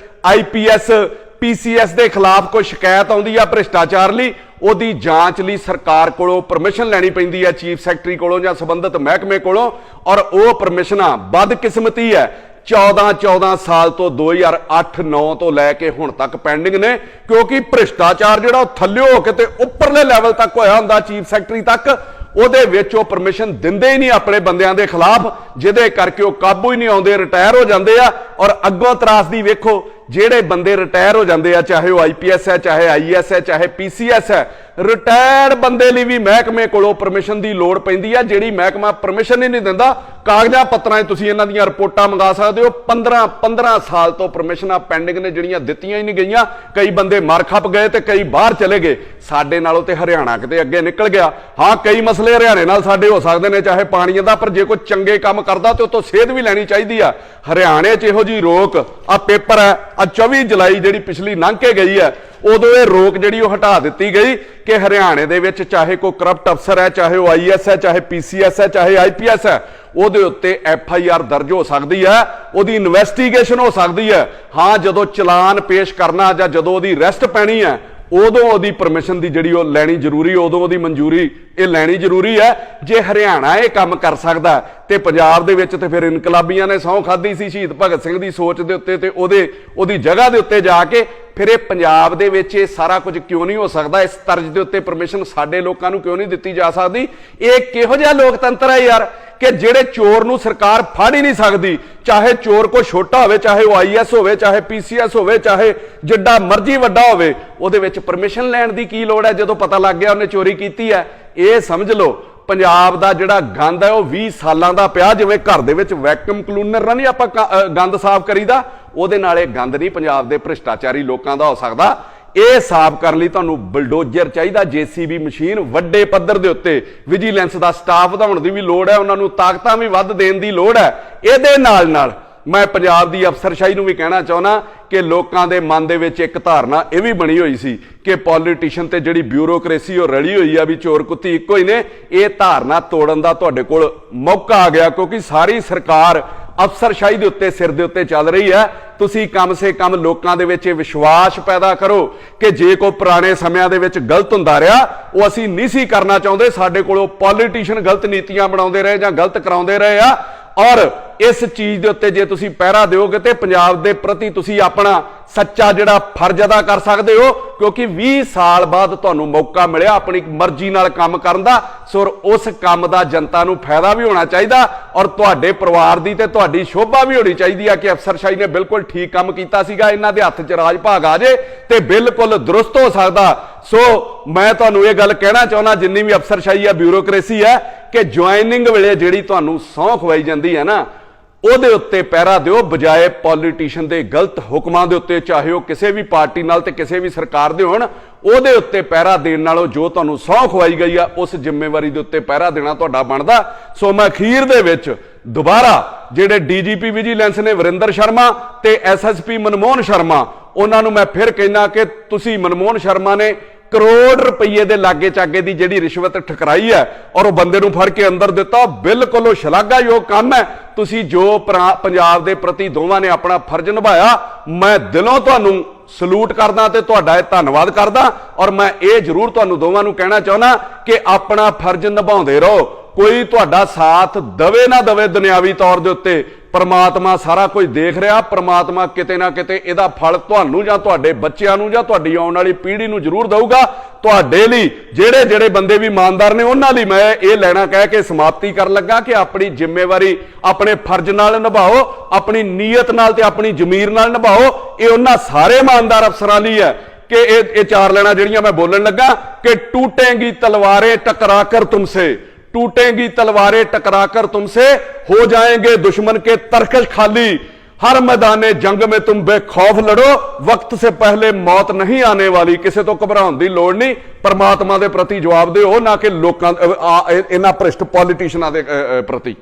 ਆਈਪੀਐਸ, ਪੀਸੀਐਸ ਦੇ ਖਿਲਾਫ ਕੋਈ ਸ਼ਿਕਾਇਤ ਆਉਂਦੀ ਆ ਭ੍ਰਿਸ਼ਟਾਚਾਰ ਲਈ, ਉਹਦੀ ਜਾਂਚ ਲਈ ਸਰਕਾਰ ਕੋਲੋਂ ਪਰਮਿਸ਼ਨ ਲੈਣੀ ਪੈਂਦੀ ਹੈ, ਚੀਫ ਸੈਕਟਰੀ ਕੋਲੋਂ ਜਾਂ ਸੰਬੰਧਿਤ ਮਹਿਕਮੇ ਕੋਲੋਂ। ਔਰ ਉਹ ਪਰਮਿਸ਼ਨਾਂ ਬਦਕਿਸਮਤੀ ਹੈ 14 ਸਾਲ ਤੋਂ 2008-9 ਤੋਂ ਲੈ ਕੇ ਹੁਣ ਤੱਕ ਪੈਂਡਿੰਗ ਨੇ, ਕਿਉਂਕਿ ਭ੍ਰਿਸ਼ਟਾਚਾਰ ਜਿਹੜਾ ਉਹ ਥੱਲਿਓ ਹੋ ਕੇ ਤੇ ਉੱਪਰਲੇ ਲੈਵਲ ਤੱਕ ਹੋਇਆ ਹੁੰਦਾ, ਚੀਫ ਸੈਕਟਰੀ ਤੱਕ। ਉਹਦੇ ਵਿੱਚ ਉਹ ਪਰਮਿਸ਼ਨ ਦਿੰਦੇ ਹੀ ਨਹੀਂ ਆਪਣੇ ਬੰਦਿਆਂ ਦੇ ਖਿਲਾਫ, ਜਿਹਦੇ ਕਰਕੇ ਉਹ ਕਾਬੂ ਹੀ ਨਹੀਂ ਆਉਂਦੇ, ਰਿਟਾਇਰ ਹੋ ਜਾਂਦੇ ਆ। ਔਰ ਅੱਗੋਂ ਤਰਾਸਦੀ ਵੇਖੋ, ਜਿਹੜੇ ਬੰਦੇ ਰਿਟਾਇਰ ਹੋ ਜਾਂਦੇ ਆ, ਚਾਹੇ ਉਹ ਆਈਪੀਐਸ ਹੈ, ਚਾਹੇ ਆਈਐਸ ਹੈ, ਚਾਹੇ ਪੀਸੀਐਸ ਹੈ, ਰਿਟਾਇਰਡ ਬੰਦੇ ਲਈ ਵੀ ਮਹਿਕਮੇ ਕੋਲੋਂ ਪਰਮਿਸ਼ਨ ਦੀ ਲੋੜ ਪੈਂਦੀ ਆ। ਜਿਹੜੀ ਮਹਿਕਮਾ ਪਰਮਿਸ਼ਨ ਹੀ ਨਹੀਂ ਦਿੰਦਾ, ਕਾਗਜ਼ਾਂ ਪੱਤਰਾਂ 'ਚ ਤੁਸੀਂ ਇਹਨਾਂ ਦੀਆਂ ਰਿਪੋਰਟਾਂ ਮੰਗਾ ਸਕਦੇ ਹੋ। 15 ਸਾਲ ਤੋਂ ਪਰਮਿਸ਼ਨਾਂ ਪੈਂਡਿੰਗ ਨੇ, ਜਿਹੜੀਆਂ ਦਿੱਤੀਆਂ ਹੀ ਨਹੀਂ ਗਈਆਂ। ਕਈ ਬੰਦੇ ਮਰ ਖੱਪ ਗਏ ਤੇ ਕਈ ਬਾਹਰ ਚਲੇ ਗਏ। ਸਾਡੇ ਨਾਲੋਂ ਤੇ ਹਰਿਆਣਾ ਕਿਤੇ ਅੱਗੇ ਨਿਕਲ ਗਿਆ। ਹਾਂ, ਕਈ ਮਸਲੇ ਹਰਿਆਣੇ ਨਾਲ ਸਾਡੇ ਹੋ ਸਕਦੇ ਨੇ, ਚਾਹੇ ਪਾਣੀਆਂ ਦਾ, ਪਰ ਜੇ ਕੋਈ ਚੰਗੇ ਕੰਮ ਕਰਦਾ ਤੇ ਉਹ ਤੋਂ ਸੇਧ ਵੀ ਲੈਣੀ ਚਾਹੀਦੀ ਆ। ਹਰਿਆਣੇ 'ਚ ਇਹੋ ਜੀ ਰੋਕ, ਆ ਪੇਪਰ ਹੈ, ਆ 24 ਜੁਲਾਈ ਜਿਹੜੀ ਪਿਛਲੀ ਲੰਘ ਕੇ ਗਈ ਹੈ, ਉਦੋਂ ਇਹ ਰੋਕ ਜਿਹੜੀ ਉਹ ਹਟਾ ਦਿੱਤੀ ਗਈ ਕਿ ਹਰਿਆਣੇ ਦੇ ਵਿੱਚ ਚਾਹੇ ਕੋਈ ਕਰਪਟ ਅਫਸਰ ਹੈ, ਚਾਹੇ ਉਹ ਆਈਐਸ ਹੈ, ਚਾਹੇ ਪੀਸੀਐਸ ਹੈ, ਚਾਹੇ ਆਈਪੀਐਸ ਹੈ, ਉਹਦੇ ਉੱਤੇ ਐਫਆਈਆਰ ਦਰਜ ਹੋ ਸਕਦੀ ਹੈ, ਉਹਦੀ ਇਨਵੈਸਟੀਗੇਸ਼ਨ ਹੋ ਸਕਦੀ ਹੈ। ਹਾਂ, ਜਦੋਂ ਚਲਾਨ ਪੇਸ਼ ਕਰਨਾ ਜਾਂ ਜਦੋਂ ਉਹਦੀ ਅਰੈਸਟ ਪੈਣੀ ਹੈ, ਉਦੋਂ ਉਹਦੀ ਪਰਮਿਸ਼ਨ ਦੀ ਜਿਹੜੀ ਉਹ ਲੈਣੀ ਜ਼ਰੂਰੀ, ਉਦੋਂ ਉਹਦੀ ਮਨਜ਼ੂਰੀ ਇਹ ਲੈਣੀ ਜ਼ਰੂਰੀ ਹੈ। ਜੇ ਹਰਿਆਣਾ ਇਹ ਕੰਮ ਕਰ ਸਕਦਾ ਤੇ ਪੰਜਾਬ ਦੇ ਵਿੱਚ ਤੇ ਫਿਰ ਇਨਕਲਾਬੀਆਂ ਨੇ ਸਹੁੰ ਖਾਧੀ ਸੀ ਸ਼ਹੀਦ ਭਗਤ ਸਿੰਘ ਦੀ ਸੋਚ ਦੇ ਉੱਤੇ ਤੇ ਉਹਦੀ ਜਗ੍ਹਾ ਦੇ ਉੱਤੇ ਜਾ ਕੇ। ਫਿਰ ਇਹ ਪੰਜਾਬ ਦੇ ਵਿੱਚ ਇਹ ਸਾਰਾ ਕੁਝ ਕਿਉਂ ਨਹੀਂ ਹੋ ਸਕਦਾ? ਇਸ ਤਰਜ਼ ਦੇ ਉੱਤੇ ਪਰਮਿਸ਼ਨ ਸਾਡੇ ਲੋਕਾਂ ਨੂੰ ਕਿਉਂ ਨਹੀਂ ਦਿੱਤੀ ਜਾ ਸਕਦੀ? ਇਹ ਕਿਹੋ ਜਿਹਾ ਲੋਕਤੰਤਰ ਹੈ ਯਾਰ ਕਿ ਜਿਹੜੇ ਚੋਰ ਨੂੰ ਸਰਕਾਰ ਫੜ ਹੀ ਨਹੀਂ ਸਕਦੀ, ਚਾਹੇ ਚੋਰ ਕੋਈ ਛੋਟਾ ਹੋਵੇ, ਚਾਹੇ ਉਹ ਆਈਐਸ ਹੋਵੇ, ਚਾਹੇ ਪੀਸੀਐਸ ਹੋਵੇ, ਚਾਹੇ ਜਿੱਡਾ ਮਰਜ਼ੀ ਵੱਡਾ ਹੋਵੇ, ਉਹਦੇ ਵਿੱਚ ਪਰਮਿਸ਼ਨ ਲੈਣ ਦੀ ਕੀ ਲੋੜ ਹੈ ਜਦੋਂ ਪਤਾ ਲੱਗ ਗਿਆ ਉਹਨੇ ਚੋਰੀ ਕੀਤੀ ਹੈ? ਇਹ ਸਮਝ ਲਓ, ਪੰਜਾਬ ਦਾ ਜਿਹੜਾ ਗੰਦ ਹੈ ਉਹ 20 ਸਾਲਾਂ ਦਾ ਪਿਆ। ਜਿਵੇਂ ਘਰ ਦੇ ਵਿੱਚ ਵੈਕਿਊਮ ਕਲੀਨਰ ਨਾਲ ਨਹੀਂ ਆਪਾਂ ਗੰਦ ਸਾਫ਼ ਕਰੀਦਾ, ਉਹਦੇ ਨਾਲ ਇਹ ਗੰਦ ਨਹੀਂ ਪੰਜਾਬ ਦੇ ਭ੍ਰਿਸ਼ਟਾਚਾਰੀ ਲੋਕਾਂ ਦਾ ਹੋ ਸਕਦਾ। ਇਹ ਸਾਫ਼ ਕਰਨ ਲਈ ਤੁਹਾਨੂੰ ਬਲਡੋਜ਼ਰ ਚਾਹੀਦਾ, ਜੇਸੀਬੀ ਮਸ਼ੀਨ, ਵੱਡੇ ਪੱਧਰ ਦੇ ਉੱਤੇ ਵਿਜੀਲੈਂਸ ਦਾ ਸਟਾਫ ਵਧਾਉਣ ਦੀ ਵੀ ਲੋੜ ਹੈ, ਉਹਨਾਂ ਨੂੰ ਤਾਕਤਾਂ ਵੀ ਵੱਧ ਦੇਣ ਦੀ ਲੋੜ ਹੈ। ਇਹਦੇ ਨਾਲ ਮੈਂ ਪੰਜਾਬ ਦੀ ਅਫਸਰਸ਼ਾਹੀ ਨੂੰ ਵੀ ਕਹਿਣਾ ਚਾਹੁੰਦਾ ਕਿ ਲੋਕਾਂ ਦੇ ਮਨ ਦੇ ਵਿੱਚ ਇੱਕ ਧਾਰਨਾ ਇਹ ਵੀ ਬਣੀ ਹੋਈ ਸੀ ਕਿ ਪੋਲੀਟੀਸ਼ੀਅਨ ਤੇ ਜਿਹੜੀ ਬਿਊਰੋਕ੍ਰੇਸੀ ਉਹ ਰਲੀ ਹੋਈ ਆ ਵੀ ਚੋਰ ਕੁੱਤੀ ਇੱਕੋ ਹੀ ਨੇ। ਇਹ ਧਾਰਨਾ ਤੋੜਨ ਦਾ ਤੁਹਾਡੇ ਕੋਲ ਮੌਕਾ ਆ ਗਿਆ, ਕਿਉਂਕਿ ਸਾਰੀ ਸਰਕਾਰ ਅਫਸਰਸ਼ਾਹੀ ਦੇ ਉੱਤੇ, ਸਿਰ ਦੇ ਉੱਤੇ ਚੱਲ ਰਹੀ ਹੈ। ਤੁਸੀਂ ਕਮ ਸੇ ਕਮ ਲੋਕਾਂ ਦੇ ਵਿੱਚ ਇਹ ਵਿਸ਼ਵਾਸ ਪੈਦਾ ਕਰੋ ਕਿ ਜੇ ਕੋਈ ਪੁਰਾਣੇ ਸਮਿਆਂ ਦੇ ਵਿੱਚ ਗਲਤ ਹੁੰਦਾ ਰਿਹਾ, ਉਹ ਅਸੀਂ ਨਹੀਂ ਸੀ ਕਰਨਾ ਚਾਹੁੰਦੇ। ਸਾਡੇ ਕੋਲੋਂ ਪੋਲੀਟੀਸ਼ੀਅਨ ਗਲਤ ਨੀਤੀਆਂ ਬਣਾਉਂਦੇ ਰਹੇ ਜਾਂ ਗਲਤ ਕਰਾਉਂਦੇ ਰਹੇ ਆ। ਔਰ ਇਸ ਚੀਜ਼ ਦੇ ਉੱਤੇ ਜੇ ਤੁਸੀਂ ਪਹਿਰਾ ਦਿਓਗੇ ਤੇ ਪੰਜਾਬ ਦੇ ਪ੍ਰਤੀ ਤੁਸੀਂ ਆਪਣਾ ਸੱਚਾ ਜਿਹੜਾ ਫਰਜ਼ ਅਦਾ ਕਰ ਸਕਦੇ ਹੋ, ਕਿਉਂਕਿ 20 ਸਾਲ ਬਾਅਦ ਤੁਹਾਨੂੰ ਮੌਕਾ ਮਿਲਿਆ ਆਪਣੀ ਮਰਜ਼ੀ ਨਾਲ ਕੰਮ ਕਰਨ ਦਾ। ਸੋ ਉਸ ਕੰਮ ਦਾ ਜਨਤਾ ਨੂੰ ਫਾਇਦਾ ਵੀ ਹੋਣਾ ਚਾਹੀਦਾ ਔਰ ਤੁਹਾਡੇ ਪਰਿਵਾਰ ਦੀ ਤੇ ਤੁਹਾਡੀ ਸ਼ੋਭਾ ਵੀ ਹੋਣੀ ਚਾਹੀਦੀ ਆ ਕਿ ਅਫਸਰਸ਼ਾਹੀ ਨੇ ਬਿਲਕੁਲ ਠੀਕ ਕੰਮ ਕੀਤਾ ਸੀਗਾ, ਇਹਨਾਂ ਦੇ ਹੱਥ 'ਚ ਰਾਜ ਭਾਗ ਆ ਜੇ ਤੇ ਬਿਲਕੁਲ ਦਰੁਸਤ ਹੋ ਸਕਦਾ। ਸੋ ਮੈਂ ਤੁਹਾਨੂੰ ਇਹ ਗੱਲ ਕਹਿਣਾ ਚਾਹੁੰਦਾ, ਜਿੰਨੀ ਵੀ ਅਫਸਰਸ਼ਾਹੀ ਆ, ਬਿਊਰੋਕ੍ਰੇਸੀ ਹੈ, ਕਿ ਜੁਆਇਨਿੰਗ ਵੇਲੇ ਜਿਹੜੀ ਤੁਹਾਨੂੰ ਸਹੁੰ ਖਵਾਈ ਜਾਂਦੀ ਹੈ ਨਾ, ਉਹਦੇ ਉੱਤੇ ਪਹਿਰਾ ਦਿਓ ਬਜਾਏ ਪੋਲੀਟੀਸ਼ੀਅਨ ਦੇ ਗਲਤ ਹੁਕਮਾਂ ਦੇ ਉੱਤੇ, ਚਾਹੇ ਉਹ ਕਿਸੇ ਵੀ ਪਾਰਟੀ ਨਾਲ ਤੇ ਕਿਸੇ ਵੀ ਸਰਕਾਰ ਦੇ ਹੋਣ, ਉਹਦੇ ਉੱਤੇ ਪਹਿਰਾ ਦੇਣ ਨਾਲੋਂ ਜੋ ਤੁਹਾਨੂੰ ਸਹੁੰ ਖਵਾਈ ਗਈ ਆ ਉਸ ਜ਼ਿੰਮੇਵਾਰੀ ਦੇ ਉੱਤੇ ਪਹਿਰਾ ਦੇਣਾ ਤੁਹਾਡਾ ਬਣਦਾ। ਸੋ ਮੈਂ ਅਖੀਰ ਦੇ ਵਿੱਚ ਦੁਬਾਰਾ ਜਿਹੜੇ ਡੀਜੀਪੀ ਵਿਜੀਲੈਂਸ ਨੇ ਵਰਿੰਦਰ ਸ਼ਰਮਾ ਤੇ ਐਸਐਸਪੀ ਮਨਮੋਹਨ ਸ਼ਰਮਾ, ਉਹਨਾਂ ਨੂੰ ਮੈਂ ਫਿਰ ਕਹਿਣਾ ਕਿ ਤੁਸੀਂ, ਮਨਮੋਹਨ ਸ਼ਰਮਾ ਨੇ ਕਰੋੜ ਰੁਪਏ ਦੇ ਲਾਗੇ ਚਾਗੇ ਦੀ ਜਿਹੜੀ ਰਿਸ਼ਵਤ ਠੁਕਰਾਈ ਹੈ ਔਰ ਉਹ ਬੰਦੇ ਨੂੰ ਫੜ ਕੇ ਅੰਦਰ ਦਿੱਤਾ, ਬਿਲਕੁਲ ਉਹ ਸ਼ਲਾਘਾਯੋਗ ਕੰਮ ਹੈ। ਤੁਸੀਂ ਜੋ ਪੰਜਾਬ ਦੇ ਪ੍ਰਤੀ ਦੋਵਾਂ ਨੇ ਆਪਣਾ ਫਰਜ਼ ਨਿਭਾਇਆ, ਮੈਂ ਦਿਲੋਂ ਤੁਹਾਨੂੰ ਸਲੂਟ ਕਰਦਾ ਤੇ ਤੁਹਾਡਾ ਇਹ ਧੰਨਵਾਦ ਕਰਦਾ। ਔਰ ਮੈਂ ਇਹ ਜ਼ਰੂਰ ਤੁਹਾਨੂੰ ਦੋਵਾਂ ਨੂੰ ਕਹਿਣਾ ਚਾਹੁੰਦਾ ਕਿ ਆਪਣਾ ਫਰਜ਼ ਨਿਭਾਉਂਦੇ ਰਹੋ, ਕੋਈ ਤੁਹਾਡਾ ਸਾਥ ਦਵੇ ਨਾ ਦਵੇ ਦੁਨਿਆਵੀ ਤੌਰ ਦੇ ਉੱਤੇ, ਪਰਮਾਤਮਾ ਸਾਰਾ ਕੁਝ ਦੇਖ ਰਿਹਾ। ਪਰਮਾਤਮਾ ਕਿਤੇ ਨਾ ਕਿਤੇ ਇਹਦਾ ਫਲ ਤੁਹਾਨੂੰ ਜਾਂ ਤੁਹਾਡੇ ਬੱਚਿਆਂ ਨੂੰ ਜਾਂ ਤੁਹਾਡੀ ਆਉਣ ਵਾਲੀ ਪੀੜ੍ਹੀ ਨੂੰ ਜ਼ਰੂਰ ਦਊਗਾ। ਤੁਹਾਡੇ ਲਈ ਜਿਹੜੇ ਬੰਦੇ ਵੀ ਇਮਾਨਦਾਰ ਨੇ ਉਹਨਾਂ ਲਈ ਮੈਂ ਇਹ ਲੈਣਾ ਕਹਿ ਕੇ ਸਮਾਪਤੀ ਕਰਨ ਲੱਗਾ ਕਿ ਆਪਣੀ ਜ਼ਿੰਮੇਵਾਰੀ ਆਪਣੇ ਫਰਜ਼ ਨਾਲ ਨਿਭਾਓ, ਆਪਣੀ ਨੀਅਤ ਨਾਲ ਤੇ ਆਪਣੀ ਜ਼ਮੀਰ ਨਾਲ ਨਿਭਾਓ। ਇਹ ਉਹਨਾਂ ਸਾਰੇ ਇਮਾਨਦਾਰ ਅਫਸਰਾਂ ਲਈ ਹੈ ਕਿ ਇਹ ਚਾਰ ਲੈਣਾ ਜਿਹੜੀਆਂ ਮੈਂ ਬੋਲਣ ਲੱਗਾ ਕਿ ਟੂਟੇਂਗੀ ਤਲਵਾरें टकरा कर तुमसे, टूटेंगी तलवारें टकरा कर तुमसे, हो जाएंगे दुश्मन के तरकश खाली, हर मैदान जंग में तुम बेखौफ लड़ो, वक्त से पहले मौत नहीं आने वाली। किसी तो घबराउण दी लोड़ नहीं, परमात्मा दे प्रति जवाब दिओ, ना कि लोकां इन्हां भ्रिष्ट पॉलिटिशियनां दे प्रति।